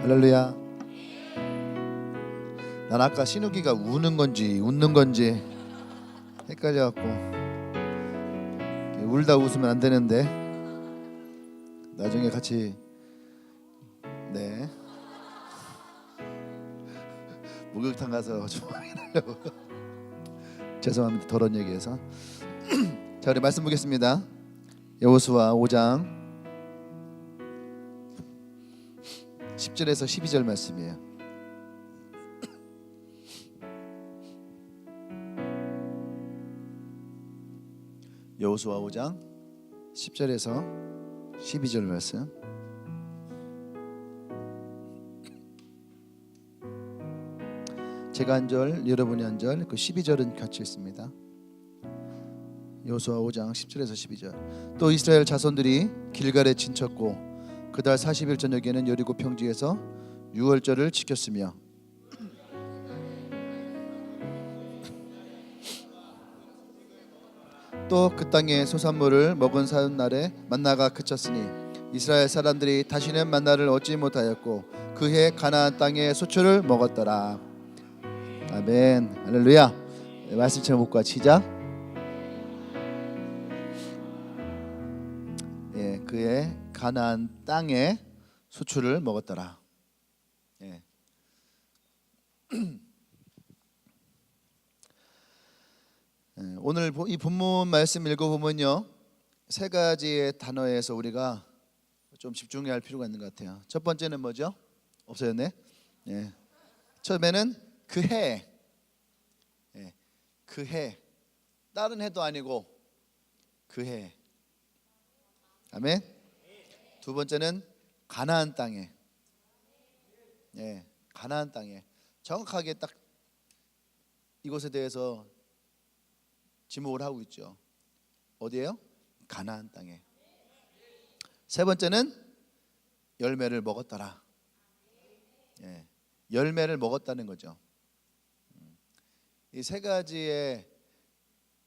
할렐루야. 난 아까 신우기가 우는 건지 웃는 건지 헷갈려갖고, 울다 웃으면 안 되는데 나중에 같이 목욕탕 가서 좀 확인하려고. 죄송합니다, 더러운 얘기해서. 자, 우리 말씀 보겠습니다. 여호수아 5장 10절에서 12절 말씀이에요. 여호수아 5장 10절에서 12절 말씀. 제가 한 절, 여러분이 한 절, 그 12절은 같이 있습니다. 여호수아 5장 10절에서 12절. 또 이스라엘 자손들이 길갈에 진쳤고 그달 40일 저녁에는 여리고 평지에서 유월절을 지켰으며 또 그 땅에 소산물을 먹은 사흘날에 만나가 그쳤으니 이스라엘 사람들이 다시는 만나를 얻지 못하였고 그해 가나안 땅의 소초를 먹었더라. 아멘. 할렐루야. 말씀 제목과 시작. 그의 가나안 땅의 소초를 먹었더라. 오늘 이 본문 말씀 읽어보면요, 세 가지의 단어에서 우리가 좀 집중해야 할 필요가 있는 것 같아요. 첫 번째는 뭐죠? 없어졌네. 처음에는 그 해. 그 해. 다른 해도 아니고 그 해. 아멘. 두 번째는 가나안 땅에. 가나안 땅에. 정확하게 딱 이곳에 대해서 지목을 하고 있죠. 어디예요? 가나안 땅에. 세 번째는 열매를 먹었더라. 열매를 먹었다는 거죠. 이 세 가지의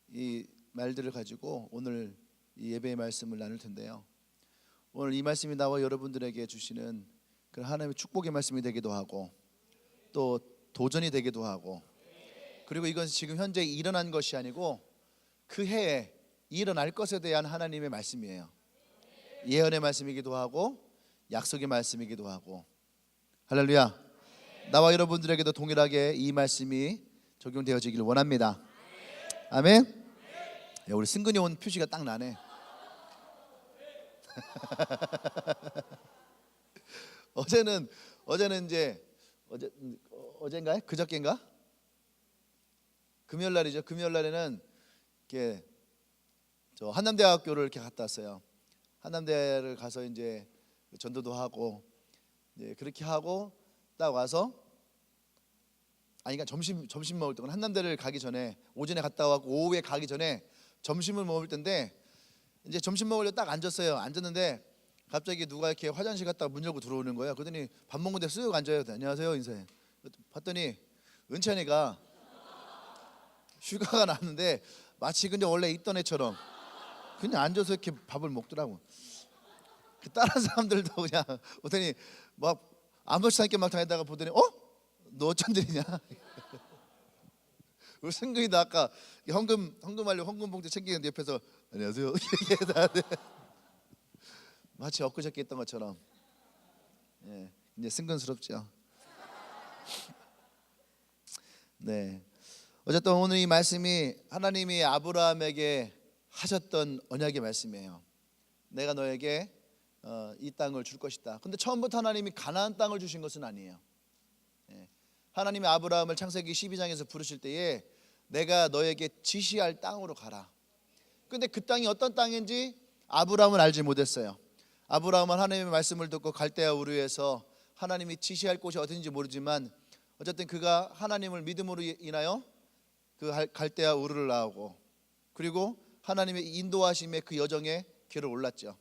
이 말들을 가지고 오늘 이 예배의 말씀을 나눌 텐데요. 오늘 이 말씀이 나와 여러분들에게 주시는 그 하나님의 축복의 말씀이 되기도 하고 또 도전이 되기도 하고, 그리고 이건 지금 현재 일어난 것이 아니고 그 해에 일어날 것에 대한 하나님의 말씀이에요. 예언의 말씀이기도 하고 약속의 말씀이기도 하고. 할렐루야. 나와 여러분들에게도 동일하게 이 말씀이 적용되어지기를 원합니다. 아멘. 우리 승근이 온 표시가 딱 나네. 어제는 이제 어젠가요? 그저께인가? 금요일 날이죠. 금요일 날에는 이렇게 저 한남대학교를 이렇게 갔다 왔어요. 한남대를 가서 이제 전도도 하고 그렇게 하고 딱 와서 그러니까 점심 먹을 때, 한남대를 가기 전에 오전에 갔다 왔고 오후에 가기 전에 점심을 먹을 때인데 이제 점심 먹으려고 딱 앉았어요. 앉았는데 갑자기 누가 이렇게 화장실 갔다가 문 열고 들어오는 거예요. 그러더니 밥 먹는데 쓱 앉아요. 안녕하세요 인사해. 봤더니 은찬이가 휴가가 났는데 마치 근데 원래 있던 애처럼 그냥 앉아서 이렇게 밥을 먹더라고. 그 다른 사람들도 그냥 보더니 막 아무렇지 않게 막 다니다가 보더니 너 어쩐 일이냐? 우리 승근이도 아까 헌금하려고 헌금 봉투 챙기는데 옆에서 안녕하세요 마치 엊그저께 있던 것처럼. 이제 승근스럽죠. 어쨌든 오늘 이 말씀이 하나님이 아브라함에게 하셨던 언약의 말씀이에요. 내가 너에게 이 땅을 줄 것이다. 근데 처음부터 하나님이 가나안 땅을 주신 것은 아니에요. 하나님이 아브라함을 창세기 12장에서 부르실 때에 내가 너에게 지시할 땅으로 가라. 근데 그 땅이 어떤 땅인지 아브라함은 알지 못했어요. 아브라함은 하나님의 말씀을 듣고 갈대아 우르에서 하나님이 지시할 곳이 어딘지 모르지만 어쨌든 그가 하나님을 믿음으로 인하여 그 갈대아 우르를 나오고, 그리고 하나님의 인도하심의 그 여정에 길을 올랐죠.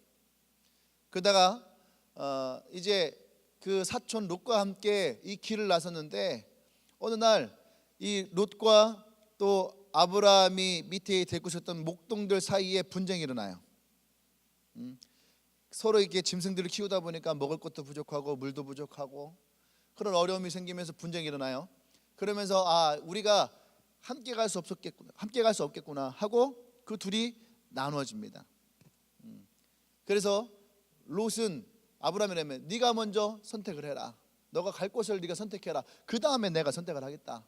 그러다가 이제 그 사촌 롯과 함께 이 길을 나섰는데 어느 날 이 롯과 또 아브라함이 밑에 데리고 있었던 목동들 사이에 분쟁이 일어나요. 서로 이렇게 짐승들을 키우다 보니까 먹을 것도 부족하고 물도 부족하고 그런 어려움이 생기면서 분쟁이 일어나요. 그러면서 우리가 함께 갈 수 없겠구나 하고 그 둘이 나누어집니다. 그래서 롯은 아브라함에게 네가 먼저 선택을 해라. 너가 갈 곳을 네가 선택해라. 그 다음에 내가 선택을 하겠다.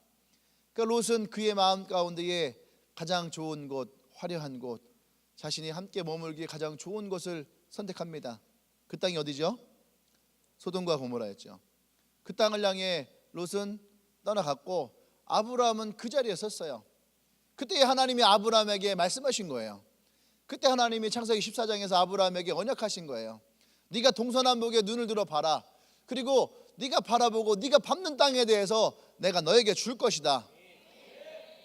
그러니까 롯은 그의 마음 가운데에 가장 좋은 곳, 화려한 곳, 자신이 함께 머물기에 가장 좋은 곳을 선택합니다. 그 땅이 어디죠? 소돔과 고모라였죠. 그 땅을 향해 롯은 떠나갔고 아브라함은 그 자리에 섰어요. 그때 하나님이 아브라함에게 말씀하신 거예요. 그때 하나님이 창세기 14장에서 아브라함에게 언약하신 거예요. 네가 동서남북에 눈을 들어 봐라. 그리고 네가 바라보고 네가 밟는 땅에 대해서 내가 너에게 줄 것이다.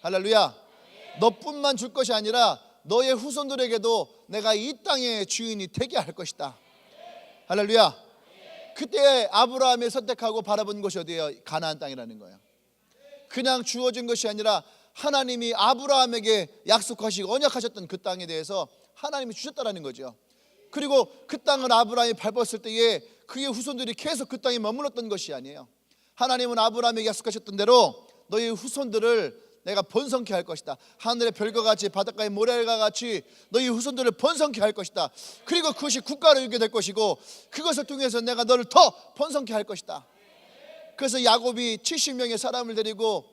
할렐루야. 너뿐만 줄 것이 아니라 너의 후손들에게도 내가 이 땅의 주인이 되게 할 것이다. 할렐루야. 그때 아브라함이 선택하고 바라본 곳이 어디예요? 가나안 땅이라는 거예요. 그냥 주어진 것이 아니라 하나님이 아브라함에게 약속하시고 언약하셨던 그 땅에 대해서 하나님이 주셨다라는 거죠. 그리고 그 땅을 아브라함이 밟았을 때에 그의 후손들이 계속 그 땅에 머물렀던 것이 아니에요. 하나님은 아브라함에게 약속하셨던 대로 너의 후손들을 내가 번성케 할 것이다. 하늘의 별과 같이 바닷가의 모래가 같이 너희 후손들을 번성케 할 것이다. 그리고 그것이 국가를 이루게 될 것이고 그것을 통해서 내가 너를 더 번성케 할 것이다. 그래서 야곱이 70명의 사람을 데리고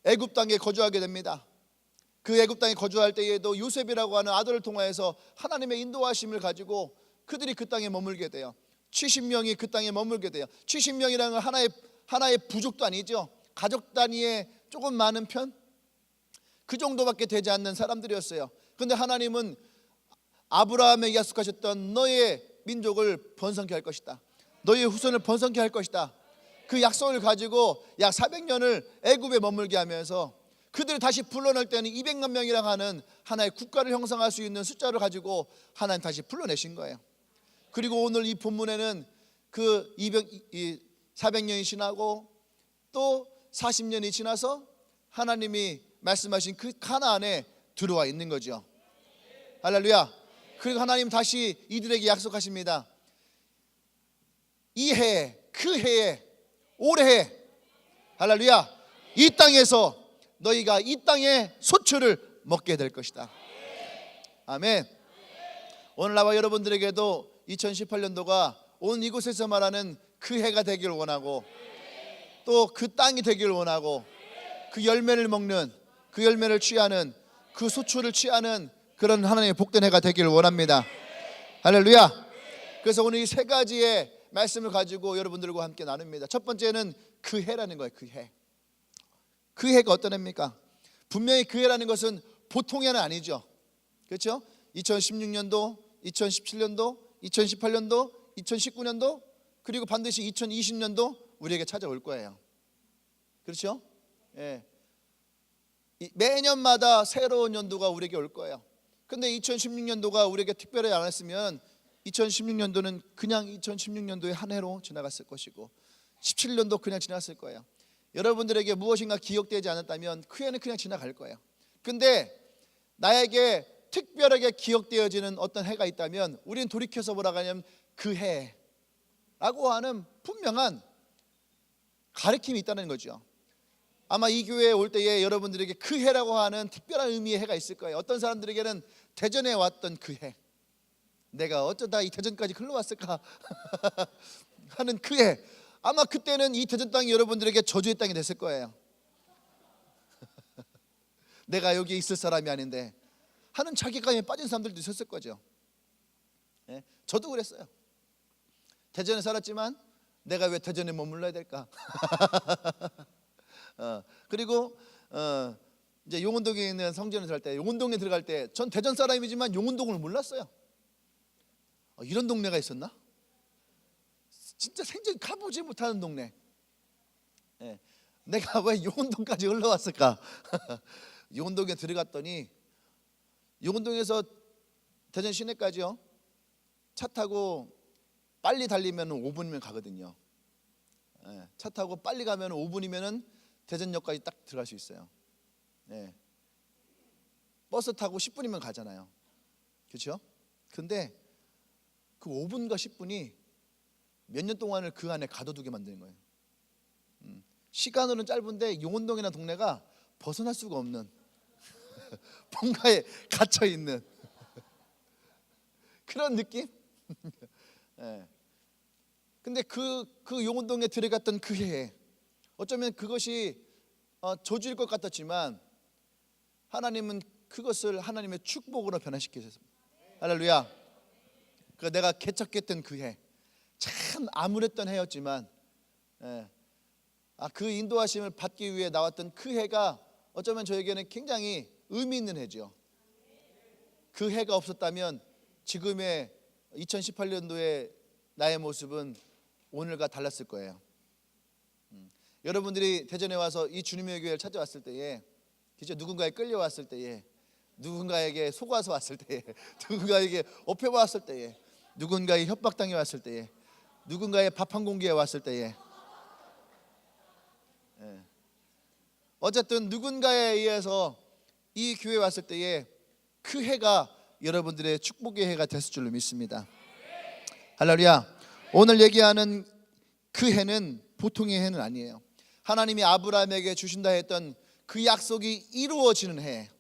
애굽 땅에 거주하게 됩니다. 그 애굽 땅에 거주할 때에도 요셉이라고 하는 아들을 통하여서 하나님의 인도하심을 가지고 그들이 그 땅에 머물게 돼요. 70명이 그 땅에 머물게 돼요. 70명이라는 건 하나의 부족도 아니죠. 가족 단위의 조금 많은 편? 그 정도밖에 되지 않는 사람들이었어요. 그런데 하나님은 아브라함에게 약속하셨던 너의 민족을 번성케 할 것이다. 너의 후손을 번성케 할 것이다. 그 약속을 가지고 약 400년을 애굽에 머물게 하면서 그들을 다시 불러낼 때는 200만 명이라고 하는 하나의 국가를 형성할 수 있는 숫자를 가지고 하나님 다시 불러내신 거예요. 그리고 오늘 이 본문에는 그 400년이 지나고 또 40년이 지나서 하나님이 말씀하신 그 가나안에 들어와 있는 거죠. 할렐루야. 그리고 하나님 다시 이들에게 약속하십니다. 이 해에, 그 해에, 올해, 할렐루야, 이 땅에서 너희가 이 땅의 소출을 먹게 될 것이다. 아멘. 오늘 나와 여러분들에게도 2018년도가 온 이곳에서 말하는 그 해가 되길 원하고 또 그 땅이 되길 원하고 그 열매를 먹는, 그 열매를 취하는, 그 소출을 취하는 그런 하나님의 복된 해가 되기를 원합니다. 할렐루야. 그래서 오늘 이 세 가지의 말씀을 가지고 여러분들과 함께 나눕니다. 첫 번째는 그 해라는 거예요. 그 해. 그 해가 어떤 해입니까? 분명히 그 해라는 것은 보통의 해는 아니죠. 그렇죠? 2016년도, 2017년도, 2018년도, 2019년도 그리고 반드시 2020년도 우리에게 찾아올 거예요. 그렇죠? 예. 매년마다 새로운 연도가 우리에게 올 거예요. 근데 2016년도가 우리에게 특별히 안 했으면 2016년도는 그냥 2016년도의 한 해로 지나갔을 것이고 17년도 그냥 지났을 거예요. 여러분들에게 무엇인가 기억되지 않았다면 그 해는 그냥 지나갈 거예요. 근데 나에게 특별하게 기억되어지는 어떤 해가 있다면 우리는 돌이켜서 뭐라고 하냐면 그 해라고 하는 분명한 가르침이 있다는 거죠. 아마 이 교회에 올 때에 여러분들에게 그 해라고 하는 특별한 의미의 해가 있을 거예요. 어떤 사람들에게는 대전에 왔던 그 해, 내가 어쩌다 이 대전까지 흘러왔을까 하는 그 해, 아마 그때는 이 대전 땅이 여러분들에게 저주의 땅이 됐을 거예요. 내가 여기 있을 사람이 아닌데 하는 자괴감에 빠진 사람들도 있었을 거죠. 예? 저도 그랬어요. 대전에 살았지만 내가 왜 대전에 머물러야 될까? 그리고 이제 용운동에 있는 성전에 들어갈 때, 용운동에 들어갈 때 전 대전 사람이지만 용운동을 몰랐어요. 이런 동네가 있었나? 진짜 생전 가보지 못하는 동네. 예. 내가 왜 용운동까지 흘러왔을까? 용운동에 들어갔더니 용운동에서 대전 시내까지요, 차 타고 빨리 달리면 5분이면 가거든요. 예. 차 타고 빨리 가면 5분이면 대전역까지 딱 들어갈 수 있어요. 예. 버스 타고 10분이면 가잖아요. 그렇죠? 근데 그 5분과 10분이 몇 년 동안을 그 안에 가둬두게 만드는 거예요. 시간으로는 짧은데 용원동이라는 동네가 벗어날 수가 없는 뭔가에 갇혀 있는 그런 느낌? 예. 근데 그 용원동에 들어갔던 그 해에 어쩌면 그것이 저주일 것 같았지만 하나님은 그것을 하나님의 축복으로 변화시키셨습니다. 할렐루야. 그 내가 개척했던 그 해, 참 암울했던 해였지만 그 인도하심을 받기 위해 나왔던 그 해가 어쩌면 저에게는 굉장히 의미 있는 해죠. 그 해가 없었다면 지금의 2018년도의 나의 모습은 오늘과 달랐을 거예요. 여러분들이 대전에 와서 이 주님의 교회를 찾아왔을 때에, 그죠? 누군가에 끌려왔을 때에, 누군가에게 속아서 왔을 때에, 누군가에게 업혀왔을 때에, 누군가에 협박당해 왔을 때에, 누군가의 밥 한 공기에 왔을 때에, 어쨌든 누군가에 의해서 이 교회에 왔을 때에 그 해가 여러분들의 축복의 해가 됐을 줄로 믿습니다. 할렐루야. 오늘 얘기하는 그 해는 보통의 해는 아니에요. 하나님이 아브라함에게 주신다 했던 그 약속이 이루어지는 해.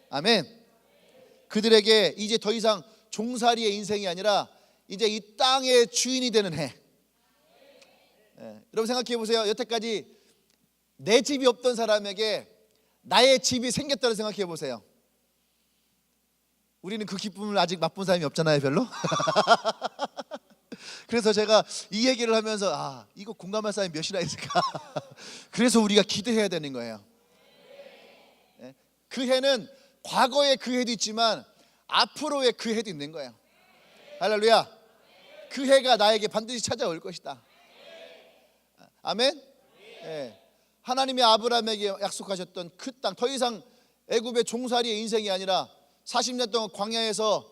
아멘. 그들에게 이제 더 이상 종살이의 인생이 아니라 이제 이 땅의 주인이 되는 해. 여러분 생각해 보세요. 여태까지 내 집이 없던 사람에게 나의 집이 생겼다고 생각해 보세요. 우리는 그 기쁨을 아직 맛본 사람이 없잖아요, 별로. 그래서 제가 이 얘기를 하면서 이거 공감할 사람이 몇이나 있을까. 그래서 우리가 기도해야 되는 거예요. 그 해는 과거의 그 해도 있지만 앞으로의 그 해도 있는 거예요. 할렐루야. 그 해가 나에게 반드시 찾아올 것이다. 아멘. 하나님이 아브라함에게 약속하셨던 그 땅, 더 이상 애굽의 종살이의 인생이 아니라 40년 동안 광야에서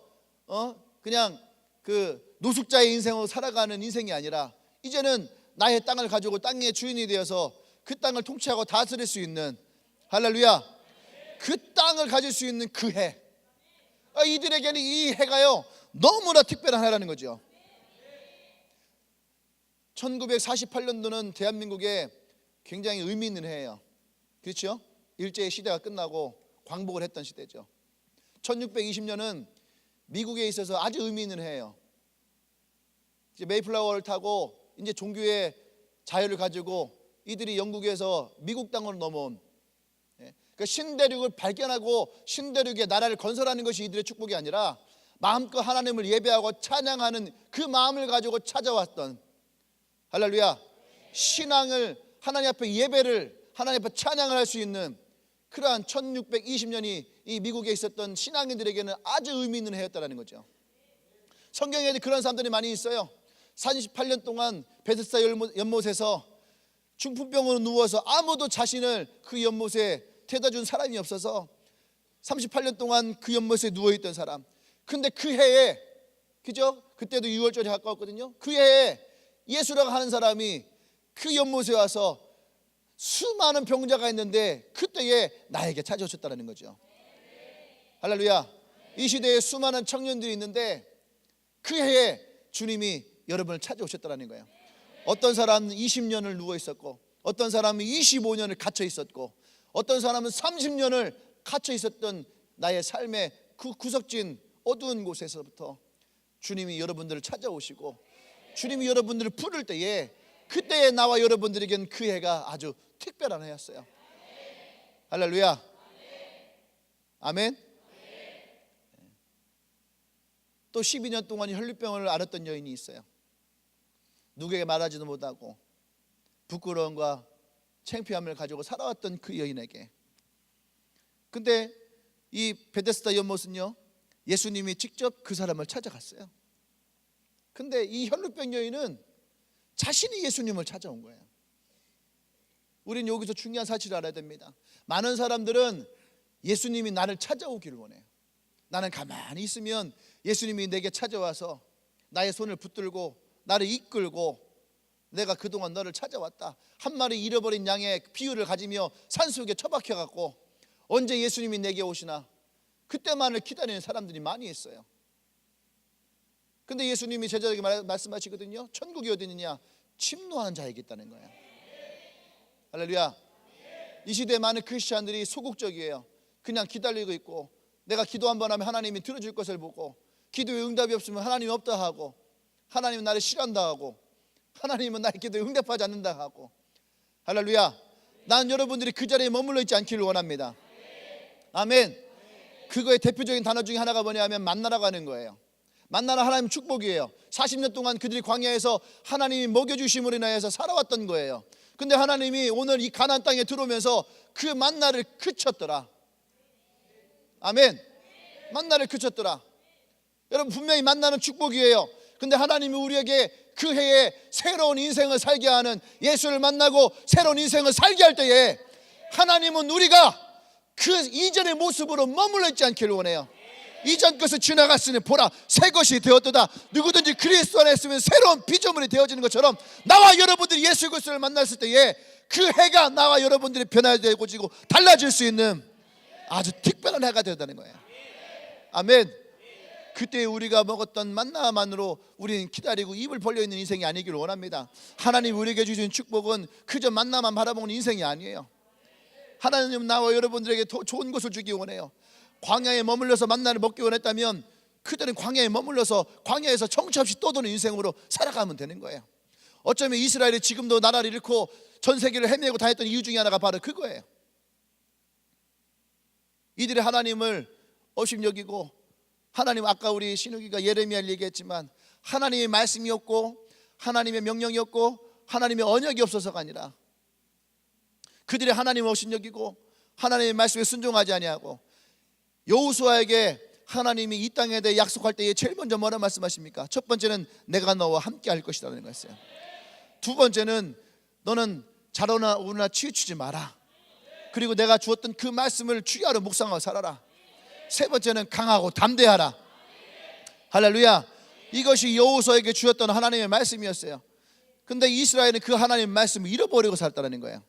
그냥 그 노숙자의 인생으로 살아가는 인생이 아니라 이제는 나의 땅을 가지고 땅의 주인이 되어서 그 땅을 통치하고 다스릴 수 있는, 할렐루야, 그 땅을 가질 수 있는 그 해. 이들에게는 이 해가요 너무나 특별한 해라는 거죠. 1948년도는 대한민국에 굉장히 의미 있는 해예요. 그렇죠? 일제의 시대가 끝나고 광복을 했던 시대죠. 1620년은 미국에 있어서 아주 의미 있는 해예요. 이제 메이플라워를 타고 이제 종교의 자유를 가지고 이들이 영국에서 미국 땅으로 넘어온, 그 신대륙을 발견하고 신대륙의 나라를 건설하는 것이 이들의 축복이 아니라 마음껏 하나님을 예배하고 찬양하는 그 마음을 가지고 찾아왔던, 할렐루야, 신앙을 하나님 앞에 예배를 하나님 앞에 찬양을 할 수 있는 그러한 1620년이 이 미국에 있었던 신앙인들에게는 아주 의미 있는 해였다는 거죠. 성경에도 그런 사람들이 많이 있어요. 38년 동안 베데스다 연못에서 중풍병으로 누워서 아무도 자신을 그 연못에 데려다 준 사람이 없어서 38년 동안 그 연못에 누워있던 사람. 근데 그 해에, 그죠? 그때도 6월절에 가까웠거든요. 그 해에 예수라고 하는 사람이 그 연못에 와서 수많은 병자가 있는데 그때에 나에게 찾아오셨다는 거죠. 할렐루야. 이 시대에 수많은 청년들이 있는데 그 해에 주님이 여러분을 찾아오셨다는 거예요. 어떤 사람은 20년을 누워 있었고, 어떤 사람은 25년을 갇혀 있었고, 어떤 사람은 30년을 갇혀 있었던 나의 삶의 그 구석진 어두운 곳에서부터 주님이 여러분들을 찾아오시고 주님이 여러분들을 부를 때에 그때에 나와 여러분들에겐 그 해가 아주 특별한 해였어요. 할렐루야. 아멘. 또 12년 동안 혈류병을 앓았던 여인이 있어요. 누구에게 말하지도 못하고 부끄러움과 창피함을 가지고 살아왔던 그 여인에게, 근데 이 베데스다 연못은요 예수님이 직접 그 사람을 찾아갔어요. 근데 이 혈류병 여인은 자신이 예수님을 찾아온 거예요. 우린 여기서 중요한 사실을 알아야 됩니다. 많은 사람들은 예수님이 나를 찾아오기를 원해요. 나는 가만히 있으면 예수님이 내게 찾아와서 나의 손을 붙들고 나를 이끌고 내가 그동안 너를 찾아왔다, 한 마리 잃어버린 양의 비유를 가지며 산속에 처박혀 갖고 언제 예수님이 내게 오시나 그때만을 기다리는 사람들이 많이 있어요. 근데 예수님이 제자에게 말씀하시거든요. 천국이 어디 있느냐? 침노하는 자에게 있다는 거예요. 할렐루야. 이 시대에 많은 크리스찬들이 소극적이에요. 그냥 기다리고 있고, 내가 기도 한번 하면 하나님이 들어줄 것을 보고, 기도에 응답이 없으면 하나님이 없다 하고, 하나님은 나를 싫어한다 하고, 하나님은 나의 기도에 응답하지 않는다 하고. 할렐루야. 난 여러분들이 그 자리에 머물러 있지 않기를 원합니다. 아멘. 그거의 대표적인 단어 중에 하나가 뭐냐면 만나라고 하는 거예요. 만나는 하나님 축복이에요. 40년 동안 그들이 광야에서 하나님이 먹여주심으로 인하여서 살아왔던 거예요. 근데 하나님이 오늘 이 가나안 땅에 들어오면서 그 만나를 그쳤더라. 아멘. 만나를 그쳤더라. 여러분, 분명히 만나는 축복이에요. 근데 하나님이 우리에게 그 해에 새로운 인생을 살게 하는, 예수를 만나고 새로운 인생을 살게 할 때에 하나님은 우리가 그 이전의 모습으로 머물러 있지 않기를 원해요. 이전 것을 지나갔으니 보라 새 것이 되었도다. 누구든지 그리스도 안에 있으면 새로운 피조물이 되어지는 것처럼, 나와 여러분들이 예수 그리스도를 만났을 때에 그 해가 나와 여러분들이 변화되고 지고 달라질 수 있는 아주 특별한 해가 되었다는 거예요. 아멘. 그때 우리가 먹었던 만나만으로 우리는 기다리고 입을 벌려 있는 인생이 아니기를 원합니다. 하나님 우리에게 주신 축복은 그저 만나만 바라보는 인생이 아니에요. 하나님 나와 여러분들에게 좋은 것을 주기 원해요. 광야에 머물러서 만나를 먹기 원했다면 그들은 광야에 머물러서 광야에서 정처 없이 떠도는 인생으로 살아가면 되는 거예요. 어쩌면 이스라엘이 지금도 나라를 잃고 전 세계를 헤매고 다녔던 이유 중에 하나가 바로 그거예요. 이들이 하나님을 업신여기고, 하나님, 아까 우리 신우기가 예레미야를 얘기했지만 하나님의 말씀이 없고 하나님의 명령이 없고 하나님의 언약이 없어서가 아니라 그들이 하나님을 업신여기고 하나님의 말씀에 순종하지 아니하고, 여호수아에게 하나님이 이 땅에 대해 약속할 때에 제일 먼저 뭐라 말씀하십니까? 첫 번째는 내가 너와 함께 할 것이라는 거였어요. 두 번째는 너는 자로나 우나 치우치지 마라. 그리고 내가 주었던 그 말씀을 주야로 묵상하고 살아라. 세 번째는 강하고 담대하라. 할렐루야. 이것이 여호수아에게 주었던 하나님의 말씀이었어요. 근데 이스라엘은 그 하나님의 말씀을 잃어버리고 살았다는 거예요.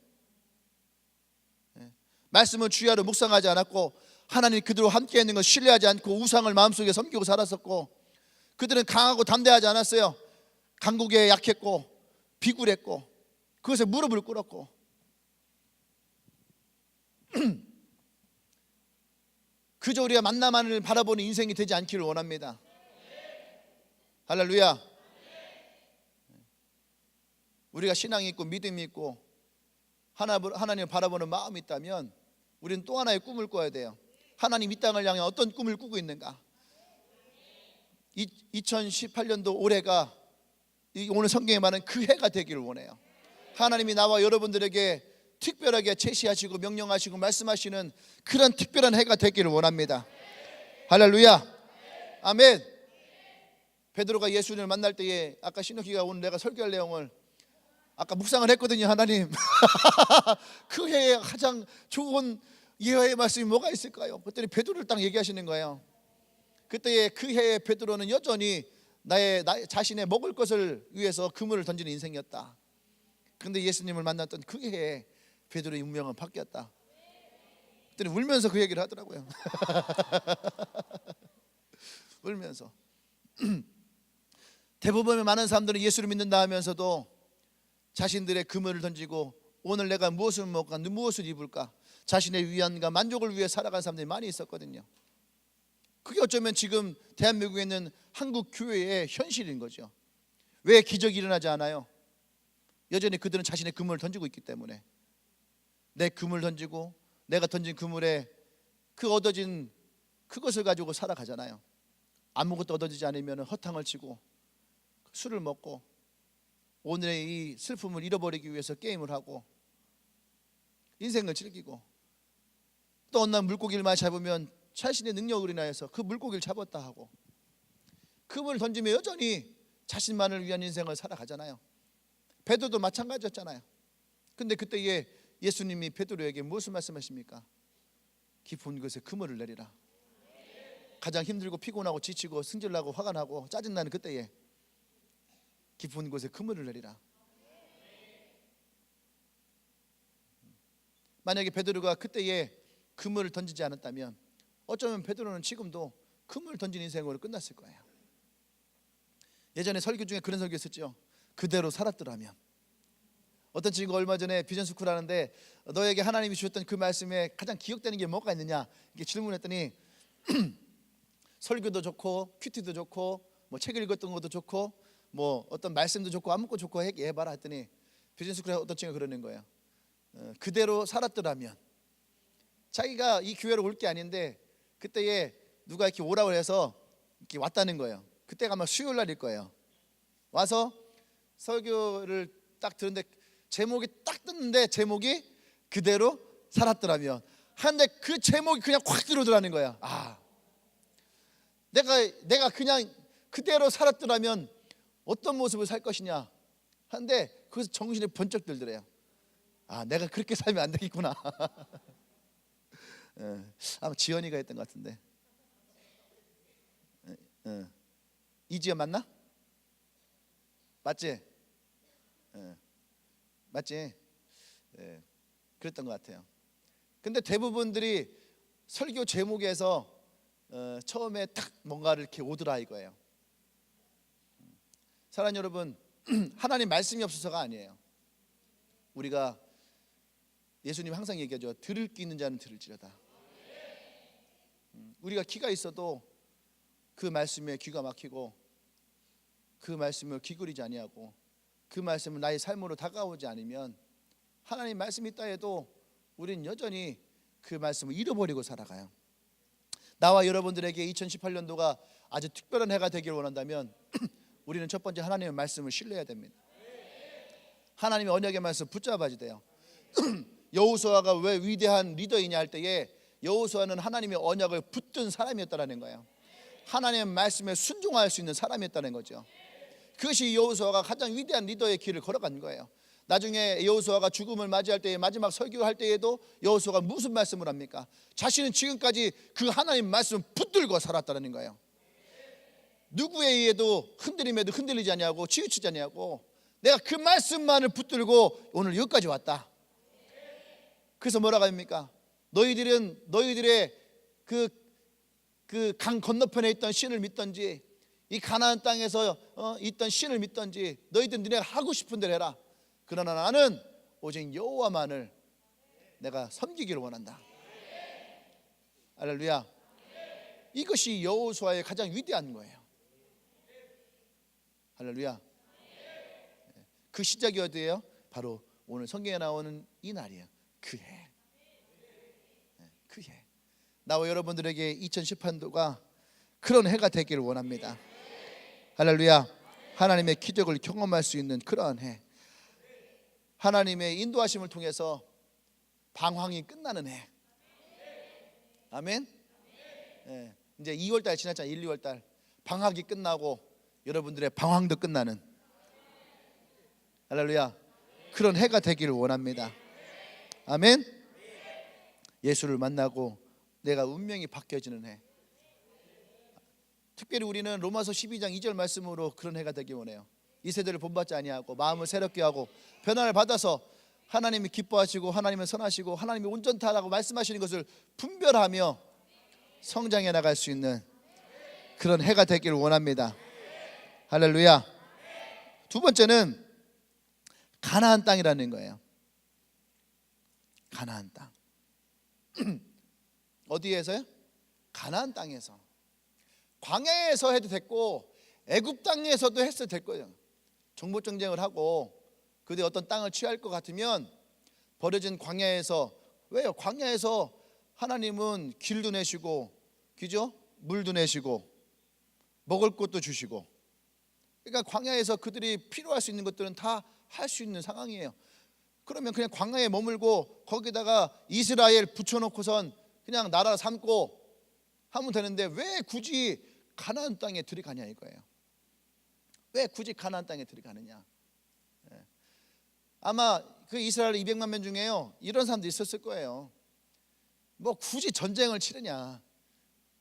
말씀을 주야로 묵상하지 않았고, 하나님 그들과 함께 있는 걸 신뢰하지 않고 우상을 마음속에 섬기고 살았었고, 그들은 강하고 담대하지 않았어요. 강국에 약했고 비굴했고 그것에 무릎을 꿇었고. 그저 우리가 만나만을 바라보는 인생이 되지 않기를 원합니다. 할렐루야. 우리가 신앙이 있고 믿음이 있고 하나님을 바라보는 마음이 있다면 우리는 또 하나의 꿈을 꿔야 돼요. 하나님 이 땅을 향해 어떤 꿈을 꾸고 있는가. 2018년도 올해가 오늘 성경에 말하는 그 해가 되기를 원해요. 하나님이 나와 여러분들에게 특별하게 제시하시고 명령하시고 말씀하시는 그런 특별한 해가 되기를 원합니다. 할렐루야. 아멘. 베드로가 예수님을 만날 때에, 아까 신호기가 오늘 내가 설교할 내용을 아까 묵상을 했거든요. 하나님 그 해에 가장 좋은 예화의 말씀이 뭐가 있을까요? 그랬더니 베드로를 딱 얘기하시는 거예요. 그때의 그 해에 베드로는 여전히 나의 자신의 먹을 것을 위해서 그물을 던지는 인생이었다. 그런데 예수님을 만났던 그 해에 베드로의 운명은 바뀌었다. 그랬더니 울면서 그 얘기를 하더라고요. 울면서. 대부분의 많은 사람들은 예수를 믿는다 하면서도 자신들의 그물을 던지고 오늘 내가 무엇을 먹을까, 무엇을 입을까, 자신의 위안과 만족을 위해 살아간 사람들이 많이 있었거든요. 그게 어쩌면 지금 대한민국에 있는 한국 교회의 현실인 거죠. 왜 기적이 일어나지 않아요? 여전히 그들은 자신의 그물을 던지고 있기 때문에. 내 그물 던지고 내가 던진 그물에 그 얻어진 그것을 가지고 살아가잖아요. 아무것도 얻어지지 않으면 허탕을 치고 술을 먹고 오늘의 이 슬픔을 잃어버리기 위해서 게임을 하고 인생을 즐기고, 또 어느 날 물고기를 많이 잡으면 자신의 능력으로 인하여서 그 물고기를 잡았다 하고, 그물을 던지며 여전히 자신만을 위한 인생을 살아가잖아요. 베드로도 마찬가지였잖아요. 근데 그때에 예수님이 베드로에게 무엇을 말씀하십니까? 깊은 곳에 그물을 내리라. 가장 힘들고 피곤하고 지치고 승질나고 화가 나고 짜증나는 그때에 깊은 곳에 그물을 내리라. 만약에 베드로가 그때에 그물을 던지지 않았다면 어쩌면 베드로는 지금도 그물을 던진 인생으로 끝났을 거예요. 예전에 설교 중에 그런 설교 있었죠. 그대로 살았더라면. 어떤 친구가 얼마 전에 비전 스쿨 하는데 너에게 하나님이 주셨던 그 말씀에 가장 기억되는 게 뭐가 있느냐 이렇게 질문했더니 설교도 좋고 큐티도 좋고 뭐 책 읽었던 것도 좋고 뭐 어떤 말씀도 좋고 아무것도 좋고 해봐라 했더니 비전 스쿨에 어떤 친구가 그러는 거예요. 그대로 살았더라면, 자기가 이 교회로 올 게 아닌데 그때에 누가 이렇게 오라고 해서 이렇게 왔다는 거예요. 그때가 아마 수요일 날일 거예요. 와서 설교를 딱 들었는데 제목이 딱 떴는데 제목이 그대로 살았더라면 하는데 그 제목이 그냥 확 들어오더라는 거야. 아, 내가 그냥 그대로 살았더라면 어떤 모습을 살 것이냐 하는데 거기서 정신이 번쩍 들더래요. 아, 내가 그렇게 살면 안 되겠구나. 아마 지연이가 했던 것 같은데. 이지연 맞나? 맞지? 맞지? 그랬던 것 같아요. 근데 대부분들이 설교 제목에서 처음에 딱 뭔가를 이렇게 오더라 이거예요. 사랑하는 여러분, 하나님 말씀이 없어서가 아니에요. 우리가 예수님 항상 얘기하죠. 들을 귀 있는 자는 들을지어다. 우리가 귀가 있어도 그 말씀에 귀가 막히고 그 말씀을 귀걸이지 아니하고 그 말씀을 나의 삶으로 다가오지 않으면 하나님 말씀이 있다 해도 우리는 여전히 그 말씀을 잃어버리고 살아가요. 나와 여러분들에게 2018년도가 아주 특별한 해가 되기를 원한다면 우리는 첫 번째 하나님의 말씀을 신뢰해야 됩니다. 하나님의 언약의 말씀 붙잡아야 돼요. 여호수아가 왜 위대한 리더이냐 할 때에 여호수아는 하나님의 언약을 붙든 사람이었다는 거예요. 하나님의 말씀에 순종할 수 있는 사람이었다는 거죠. 그것이 여호수아가 가장 위대한 리더의 길을 걸어간 거예요. 나중에 여호수아가 죽음을 맞이할 때에 마지막 설교할 때에도 여호수아가 무슨 말씀을 합니까? 자신은 지금까지 그 하나님 말씀을 붙들고 살았다는 거예요. 누구에 의해도 흔들림에도 흔들리지 아니하고 치우치지 아니하고 내가 그 말씀만을 붙들고 오늘 여기까지 왔다. 그래서 뭐라고 합니까? 너희들의 그 강 건너편에 있던 신을 믿던지 이 가나안 땅에서 있던 신을 믿던지 너희들 너네가 하고 싶은 대로 해라. 그러나 나는 오직 여호와만을 내가 섬기기를 원한다. 할렐루야. 이것이 여호수아의 가장 위대한 거예요. 할렐루야. 그 시작이 어디예요? 바로 오늘 성경에 나오는 이 날이에요. 그 해. 그 해. 나와 여러분들에게 2018년도가 그런 해가 되기를 원합니다. 할렐루야. 하나님의 기적을 경험할 수 있는 그런 해. 하나님의 인도하심을 통해서 방황이 끝나는 해. 아멘. 이제 2월달 지났잖아요. 1, 2월달 방학이 끝나고 여러분들의 방황도 끝나는, 할렐루야, 그런 해가 되기를 원합니다. 아멘. 예수를 만나고 내가 운명이 바뀌어지는 해. 특별히 우리는 로마서 12장 2절 말씀으로 그런 해가 되기 원해요. 이 세대를 본받지 아니하고 마음을 새롭게 하고 변화를 받아서 하나님이 기뻐하시고 하나님은 선하시고 하나님이 온전하다고 말씀하시는 것을 분별하며 성장해 나갈 수 있는 그런 해가 되기를 원합니다. 할렐루야. 두 번째는 가나안 땅이라는 거예요. 가나안 땅. 어디에서요? 가나안 땅에서. 광야에서 해도 됐고 애굽 땅에서도 했어도 될 거예요. 정복 전쟁을 하고 그들이 어떤 땅을 취할 것 같으면 버려진 광야에서, 왜요? 광야에서 하나님은 길도 내시고, 그죠? 물도 내시고 먹을 것도 주시고, 그러니까 광야에서 그들이 필요할 수 있는 것들은 다 할 수 있는 상황이에요. 그러면 그냥 광야에 머물고 거기다가 이스라엘 붙여놓고선 그냥 나라 삼고 하면 되는데 왜 굳이 가나안 땅에 들어가냐 이거예요. 왜 굳이 가나안 땅에 들어가느냐. 아마 그 이스라엘 200만 명 중에요 이런 사람도 있었을 거예요. 뭐 굳이 전쟁을 치르냐,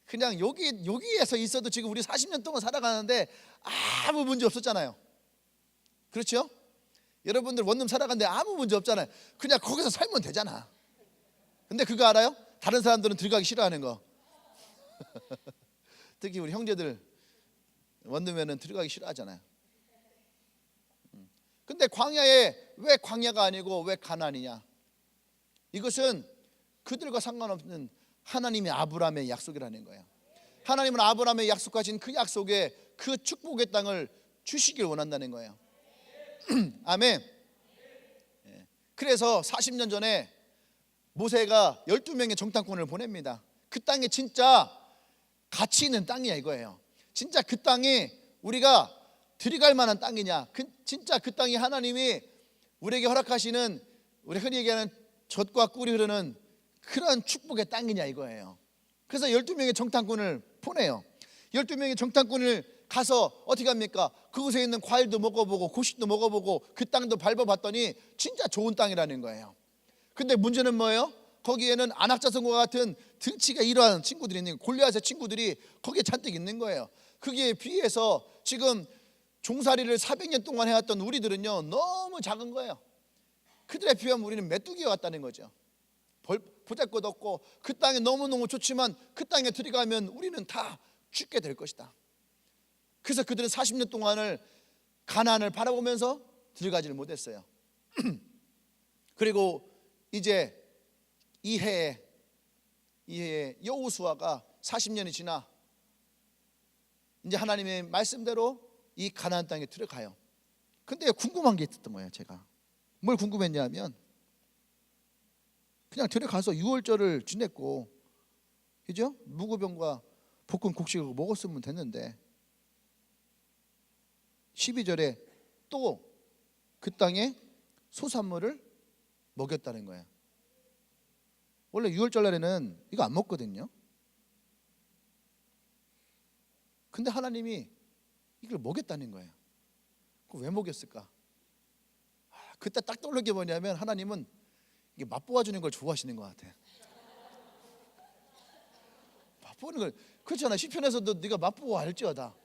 그냥 여기에서 있어도 지금 우리 40년 동안 살아가는데 아무 문제 없었잖아요. 그렇죠? 여러분들 원룸 살아가는데 아무 문제 없잖아요. 그냥 거기서 살면 되잖아. 근데 그거 알아요? 다른 사람들은 들어가기 싫어하는 거. 특히 우리 형제들 원룸에는 들어가기 싫어하잖아요. 근데 광야에 왜 광야가 아니고 왜 가나안이냐? 이것은 그들과 상관없는 하나님의 아브라함의 약속이라는 거예요. 하나님은 아브라함의 약속하신 그 약속에 그 축복의 땅을 주시길 원한다는 거예요. 아멘. 그래서 40년 전에 모세가 12명의 정탐꾼을 보냅니다. 그 땅에 진짜 가치 있는 땅이야 이거예요. 진짜 그 땅이 우리가 들어갈 만한 땅이냐, 진짜 그 땅이 하나님이 우리에게 허락하시는, 우리 흔히 얘기하는 젖과 꿀이 흐르는 그런 축복의 땅이냐 이거예요. 그래서 12명의 정탐꾼을 보내요. 12명의 정탐꾼을 가서 어떻게 합니까? 그곳에 있는 과일도 먹어보고 고식도 먹어보고 그 땅도 밟아봤더니 진짜 좋은 땅이라는 거예요. 근데 문제는 뭐예요? 거기에는 안악자성과 같은 등치가 이러한 친구들이 있는, 골리앗의 친구들이 거기에 잔뜩 있는 거예요. 그게 비해서 지금 종살이를 400년 동안 해왔던 우리들은요 너무 작은 거예요. 그들에 비하면 우리는 메뚜기와 같다는 거죠. 보잘것없고 그 땅이 너무너무 좋지만 그 땅에 들어가면 우리는 다 죽게 될 것이다. 그래서 그들은 40년 동안을 가나안을 바라보면서 들어가지를 못했어요. 그리고 이제 이 해에 여호수아가 40년이 지나 이제 하나님의 말씀대로 이 가나안 땅에 들어가요. 근데 궁금한 게 있었던 거예요. 제가 뭘 궁금했냐면 그냥 들어가서 유월절을 지냈고, 그죠? 무교병과 볶은 곡식을 먹었으면 됐는데 12절에 또 그 땅에 소산물을 먹였다는 거예요. 원래 유월절 날에는 이거 안 먹거든요. 근데 하나님이 이걸 먹였다는 거예요. 그걸 왜 먹였을까? 그때 딱 떠오른 게 뭐냐면 하나님은 이게 맛보아주는 걸 좋아하시는 것 같아요. 맛보는 걸, 그렇잖아. 시편에서도 네가 맛보고 알지어다.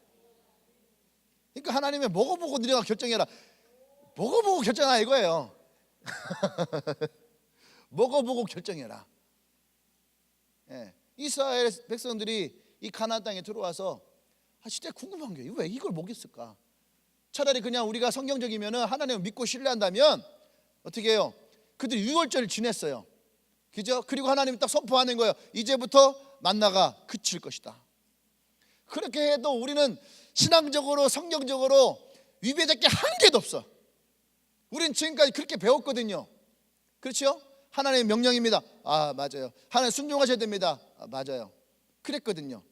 그러니까 하나님의 먹어보고 네가 결정해라. 먹어보고 결정하라 이거예요. 먹어보고 결정해라. 이스라엘 백성들이 이 가나안 땅에 들어와서 진짜 궁금한 게 왜 이걸 먹였을까? 차라리 그냥 우리가 성경적이면은 하나님을 믿고 신뢰한다면 어떻게 해요? 그들이 유월절을 지냈어요. 그죠? 그리고 하나님이 딱 선포하는 거예요. 이제부터 만나가 그칠 것이다. 그렇게 해도 우리는 신앙적으로 성경적으로 위배될 게 한 개도 없어. 우리는 지금까지 그렇게 배웠거든요. 그렇죠? 하나님의 명령입니다. 맞아요. 하나님 순종하셔야 됩니다. 맞아요. 그랬거든요.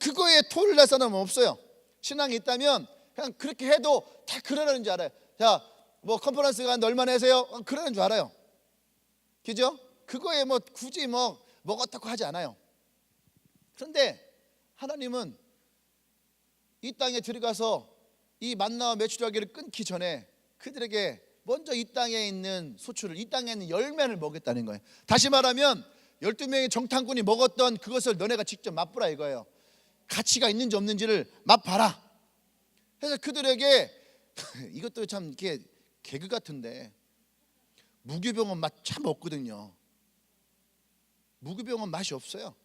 그거에 토를 낼 사람은 없어요. 신앙이 있다면 그냥 그렇게 해도 다 그러라는 줄 알아요. 자, 뭐 컨퍼런스가 하는데 얼마나 하세요? 그러는 줄 알아요. 그죠? 그거에 뭐 굳이 뭐 어떻고 하지 않아요. 그런데 하나님은 이 땅에 들어가서 이 만나와 메추라기를 끊기 전에 그들에게 먼저 이 땅에 있는 소출을, 이 땅에 있는 열매를 먹였다는 거예요. 다시 말하면 12명의 정탐꾼이 먹었던 그것을 너네가 직접 맛보라 이거예요. 가치가 있는지 없는지를 맛봐라. 그래서 그들에게 이것도 참 이렇게 개그 같은데 무교병은 맛 참 없거든요. 무교병은 맛이 없어요.